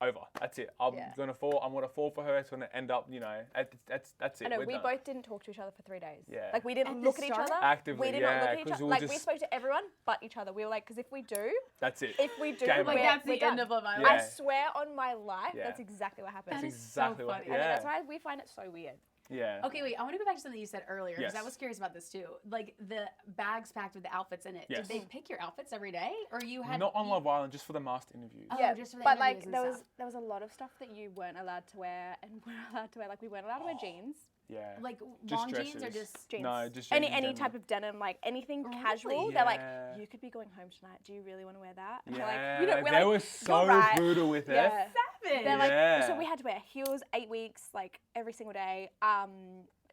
K: over. That's it. I'm gonna fall for her. It's gonna end up, you know. That's it.
J: I know,
K: We're
J: we
K: done.
J: both didn't talk to each other for 3 days.
K: Yeah.
J: Like, we didn't
D: At
J: look
D: the
J: at each
D: start?
J: other.
K: Actively,
J: we did
K: yeah,
J: not look at each
K: 'cause
J: other.
K: we were
J: Like, we
K: just-
J: spoke to everyone but each other. We were like, because if we do,
K: That's it.
J: if we do,
K: Game
J: we're,
K: over.
D: Like, that's
J: we're
D: the
J: done.
D: end of Love Island.
J: I
K: Yeah.
J: swear on my life,
K: Yeah.
J: that's exactly what happened.
D: That
K: That's
D: is
K: exactly
D: so
K: what.
D: funny.
J: I know,
K: Yeah.
J: that's why we find it so weird.
K: Yeah.
D: Okay, wait. I want to go back to something you said earlier because I
K: Yes.
D: was curious about this too. Like the bags packed with the outfits in it.
K: Yes.
D: Did they pick your outfits every day, or you had
K: Not on Love Island, just for the master interviews.
D: Oh,
J: Yeah,
D: just for the
J: but like
D: interviews and
J: there
D: stuff.
J: was a lot of stuff that you weren't allowed to wear and weren't allowed to wear. Like, we weren't allowed to wear jeans.
K: Yeah.
D: like
K: Just
D: long jeans or
K: dresses.
D: just
J: Jeans.
K: No, just
J: any
K: jeans in
J: any
K: general.
J: type of denim, like anything
D: Really?
J: casual. They're like,
K: Yeah.
J: you could be going home tonight. Do you really want to wear that? And
K: Yeah.
J: we're like, we're
K: they
J: like,
K: were
J: "You're
K: so
J: right."
K: brutal with it.
J: Yeah.
D: savage.
J: They're like,
K: Yeah.
J: so we had to wear heels 8 weeks, like every single day.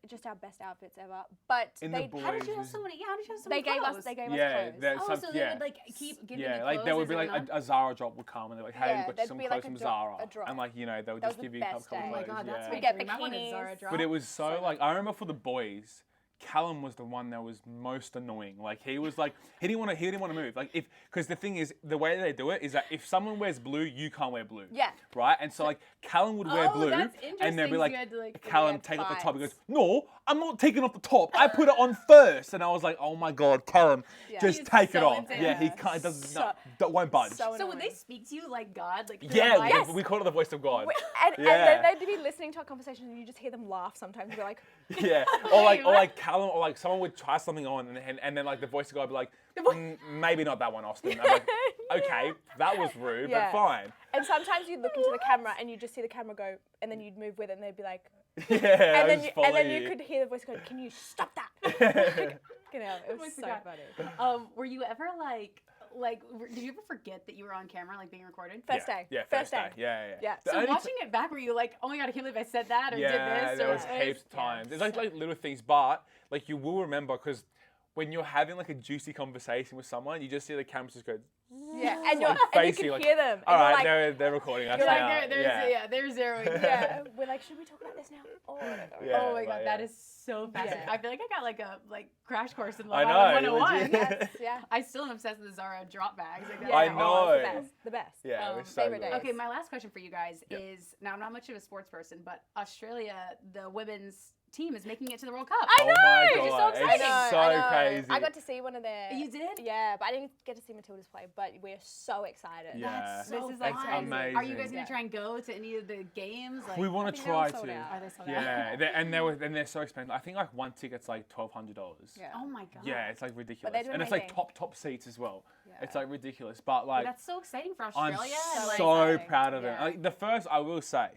J: Just our best outfits ever. But
K: In the
J: they
K: boys
D: How did you have
K: was-
D: so many? How did you have so
J: they
D: many
J: gave
D: clothes?
J: us clothes.
K: Yeah, there's
D: Oh,
K: some,
D: so they
K: yeah.
D: would like keep giving
K: Yeah,
D: you
K: like
D: clothes
K: there would
D: as
K: be
D: it
K: like
D: went on?
K: a Zara drop would come and they're like, hey,
J: Yeah,
K: we've got
J: there'd
K: some
J: be
K: clothes
J: like
K: from
J: a drop-
K: Zara.
J: a drop.
K: And like, you know, they would
J: That
K: just
J: was
K: give
J: the
K: you a couple
J: best
K: of
J: day.
D: Oh my
K: clothes.
D: god, that's
K: yeah.
D: my
J: We get
D: dream. I want a
J: bikinis.
D: Zara drop.
K: But it was so like, I remember for the boys, Callum was the one that was most annoying. Like, he was like, he didn't want to move. Like, because the thing is, the way they do it is that if someone wears blue, you can't wear blue.
J: Yeah.
K: Right? And so like, Callum would wear
D: Oh,
K: blue,
D: that's
K: and they'd be
D: interesting. So
K: like,
D: you had to, like,
K: Callum,
J: wear
K: take off the top. He goes,
J: fights.
K: no, I'm not taking off the top. I put it on first. And I was like, oh my god, Callum, just
D: He's
K: take it
D: so
K: off.
D: intense.
K: Yeah, he can't. It doesn't.
J: So-
K: won't budge.
J: So
D: So would they
J: annoying.
D: speak to you like God? Like through
K: Yeah,
D: the mic?
K: we call it the voice of God.
J: And
K: Yeah.
J: then they'd be listening to our conversation and you just hear them laugh sometimes. You're like,
K: Yeah, or like Callum, or like someone would try something on, and then like the voice guy would be like, maybe not that one, Austin. I'm like, okay, that was rude,
J: Yeah.
K: but fine.
J: and sometimes you'd look into the camera and you'd just see the camera go, and then you'd move with it, and they'd be like,
K: Yeah,
J: and then
K: just
J: you,
K: follow
J: and then you could hear the voice go, "Can you stop that?" You know, it was
D: my
J: so
D: God.
J: funny.
D: Were you ever did you ever forget that you were on camera, like being recorded?
J: First day.
K: Yeah,
J: First day.
K: Yeah.
J: Yeah.
K: The
D: So
K: only
D: watching it back, were you like, oh my god, I can't believe I said that or
K: yeah,
D: did this?
K: there
D: or
K: was heaps of times. There's like little things, but like you will remember because when you're having like a juicy conversation with someone, you just see the cameras just go.
J: Yeah, and,
K: like,
J: and you
K: facing,
J: can
K: like,
J: hear them.
K: All
J: and
K: right,
J: you're like,
K: they're recording us
J: you're like,
K: now.
D: they're zeroing.
J: yeah, we're like, should we talk about this now? Oh, I don't know.
K: Yeah,
D: Oh my god,
K: like,
D: that
K: yeah.
D: is so fascinating.
J: Yeah.
D: I feel like I got like a crash course in
K: I
D: Love
K: know,
D: Island
K: you
D: 101.
K: legit-
J: Yes, yeah.
D: I still am obsessed with the Zara drop bags. Like,
J: Yeah,
K: I
J: oh, it's
K: know.
J: the best.
K: Yeah, it was so
J: favorite
K: good.
J: days.
D: Okay, my last question for you guys
K: Yep.
D: is, now I'm not much of a sports person, but Australia, the women's team is making it to the World Cup.
J: I know.
K: Oh my
D: It's so
K: god,
D: exciting.
K: it's so
J: I know.
K: crazy.
J: I got to see one of their.
D: You did?
J: Yeah, but I didn't get to see Matilda's play. But we're so excited.
K: Yeah.
D: That's so
J: This is, like,
D: fun.
K: crazy.
D: Are you guys
K: amazing.
D: gonna try and go to any of the games? Like,
K: we want
J: I
K: to
J: think they're all
K: try
J: sold
K: to.
J: out.
D: Are they sold out?
K: Yeah, they're so expensive. I think like one ticket's like $1,200.
J: Yeah.
D: Oh my god.
K: Yeah, it's like ridiculous,
J: they do
K: and it's like
J: amazing.
K: top seats as well.
J: Yeah.
K: It's like ridiculous, but
D: But
K: like
D: that's so exciting for
K: I'm
D: Australia. and, like,
K: so
J: exciting.
K: proud of them.
J: Yeah.
K: Like I will say,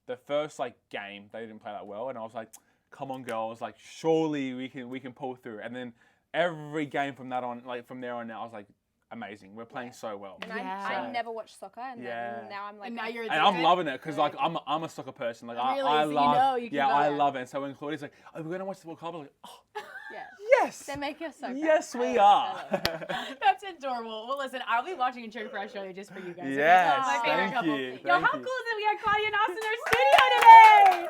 K: the first like game they didn't play that well, and I was like, come on girls, like surely we can pull through. And then every game from that on, like from there on out, I was like, amazing. We're playing so well.
J: And
D: Yeah.
J: I never watched soccer, and
K: Yeah.
J: then now I'm like,
D: And now you're
K: And I'm loving it because like I'm a soccer person. Like
D: Really?
K: I
D: So you
K: love
D: know you can go
K: I
D: there.
K: love it. And so when Claudia's like, "Oh, we're gonna watch the World Cup," I'm like, "Oh,
J: yeah.
K: yes,
J: They make us so proud.
K: yes,
J: I
K: we
J: love
K: are."
J: it, I love it.
D: That's adorable. Well, listen, I'll be watching and cheering for Australia just for you guys. okay?
K: Yes,
D: My favorite
K: thank
D: couple.
K: you,
D: Yo,
K: thank
D: how
K: you.
D: cool is it? We got Claudia and Austin in our studio today.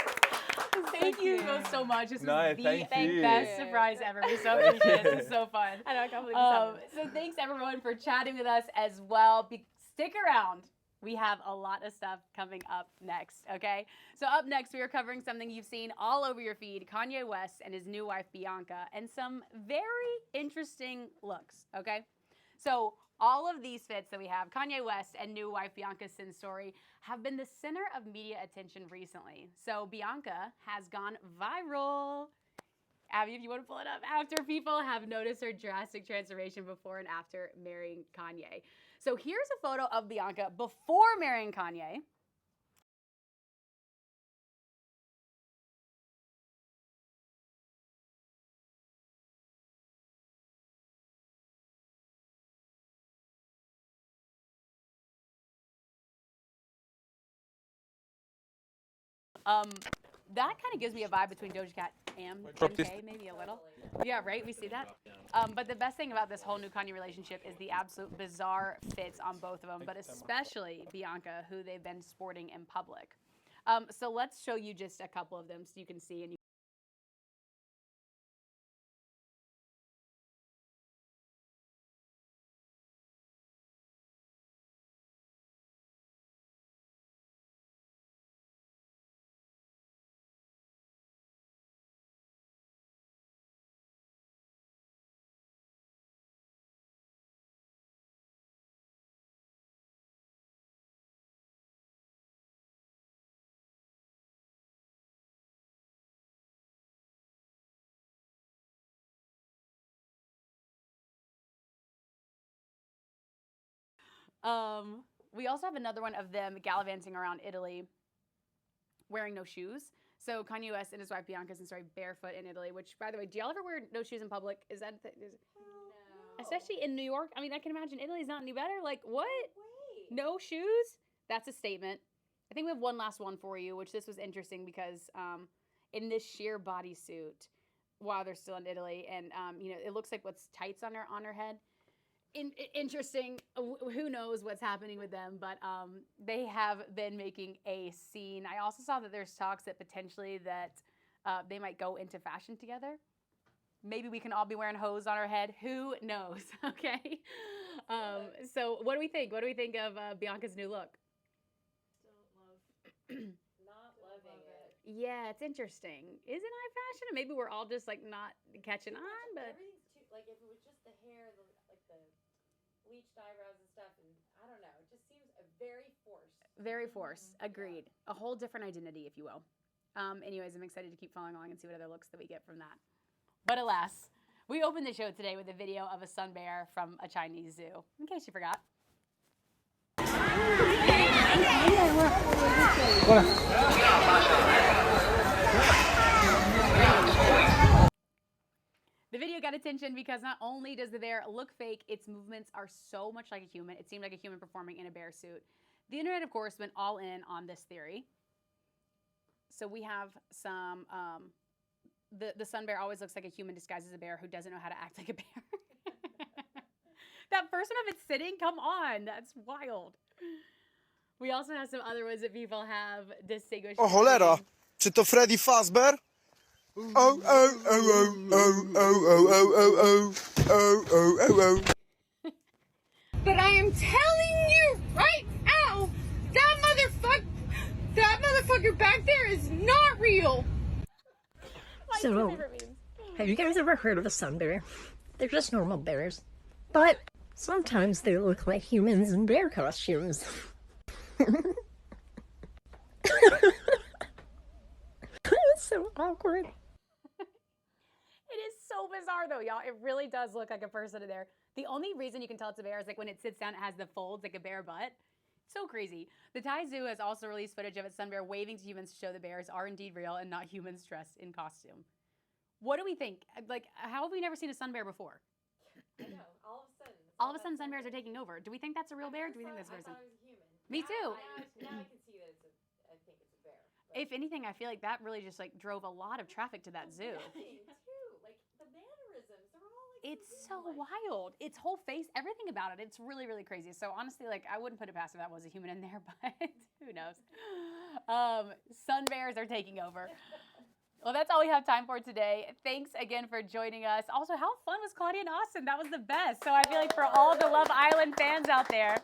D: Thank you both so much. This
K: No,
D: was the
K: thank you.
D: best surprise ever. We so appreciate it. This is so fun.
J: I know, I can't believe it's happening.
D: So thanks everyone for chatting with us as well. Stick around. We have a lot of stuff coming up next, okay? So up next, we are covering something you've seen all over your feed, Kanye West and his new wife, Bianca, and some very interesting looks, okay? So all of these fits that we have, Kanye West and new wife Bianca's sin story, have been the center of media attention recently. So Bianca has gone viral. Abby, if you want to pull it up, after people have noticed her drastic transformation before and after marrying Kanye. So here's a photo of Bianca before marrying Kanye. That kind of gives me a vibe between Doja Cat and MK, maybe a little. Yeah, right? We see that. But the best thing about this whole new Kanye relationship is the absolute bizarre fits on both of them, but especially Bianca, who they've been sporting in public. So let's show you just a couple of them so you can see. And we also have another one of them gallivanting around Italy wearing no shoes. So Kanye West and his wife Bianca's in story barefoot in Italy, which, by the way, do y'all ever wear no shoes in public? Is that especially in New York? I mean, I can imagine Italy's not any better. Like, what? No shoes? That's a statement. I think we have one last one for you, which this was interesting because in this sheer bodysuit, while they're still in Italy, and it looks like what's tights on her head. Interesting. Who knows what's happening with them, but they have been making a scene. I also saw that there's talks that potentially that they might go into fashion together. Maybe we can all be wearing hose on our head. Who knows? Okay. So what do we think? What do we think of Bianca's new look?
C: Not loving it.
D: Yeah, it's interesting. Isn't high fashion? Maybe we're all just like not catching on, but
C: Everything's too, like, if it was just the hair, the bleached eyebrows and stuff, and I don't know, it just seems very forced.
D: very forced. Agreed. A whole different identity, if you will. Anyways, I'm excited to keep following along and see what other looks that we get from that. But alas, we opened the show today with a video of a sun bear from a Chinese zoo, in case you forgot. The video got attention because not only does the bear look fake, its movements are so much like a human. It seemed like a human performing in a bear suit. The internet, of course, went all in on this theory. So we have some, the sun bear always looks like a human disguised as a bear who doesn't know how to act like a bear. That person of it sitting, come on, that's wild. We also have some other ones that people have distinguished.
L: Oh, cholera! Czy to Freddy Fazbear? Oh, oh, oh, oh, oh, oh, oh, oh, oh, oh, oh, oh.
M: But I am telling you right now, that motherfucker back there is not real.
N: So, have you guys ever heard of a sun bear? They're just normal bears. But sometimes they look like humans in bear costumes. It's so awkward.
D: It is so bizarre though, y'all. It really does look like a person in there. The only reason you can tell it's a bear is like when it sits down, it has the folds like a bear butt. So crazy. The Thai Zoo has also released footage of its sun bear waving to humans to show the bears are indeed real and not humans dressed in costume. What do we think? Like, how have we never seen a sun bear before?
C: I know. All of a sudden,
D: All of a sudden, sun bears are taking over. Do we think that's a real bear? Do we think that's a person?
C: I thought it was a human.
D: Me too.
C: Now I can see that I think it's a bear.
D: If anything, I feel like that really just like drove a lot of traffic to that zoo.
C: Too. Like the mannerisms, they're all like.
D: It's so wild. Its whole face, everything about it. It's really, really crazy. So honestly, like I wouldn't put it past if that was a human in there, but who knows? Sun bears are taking over. Well, that's all we have time for today. Thanks again for joining us. Also, how fun was Claudia and Austen? That was the best. So I feel like for all the Love Island fans out there,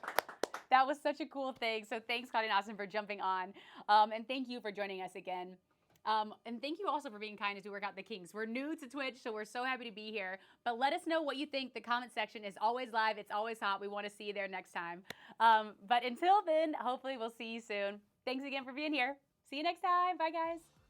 D: that was such a cool thing. So thanks, Claudia and Austen, for jumping on. And thank you for joining us again. And thank you also for being kind as we work out the kinks. We're new to Twitch, so we're so happy to be here. But let us know what you think. The comment section is always live. It's always hot. We want to see you there next time. But until then, hopefully we'll see you soon. Thanks again for being here. See you next time. Bye, guys.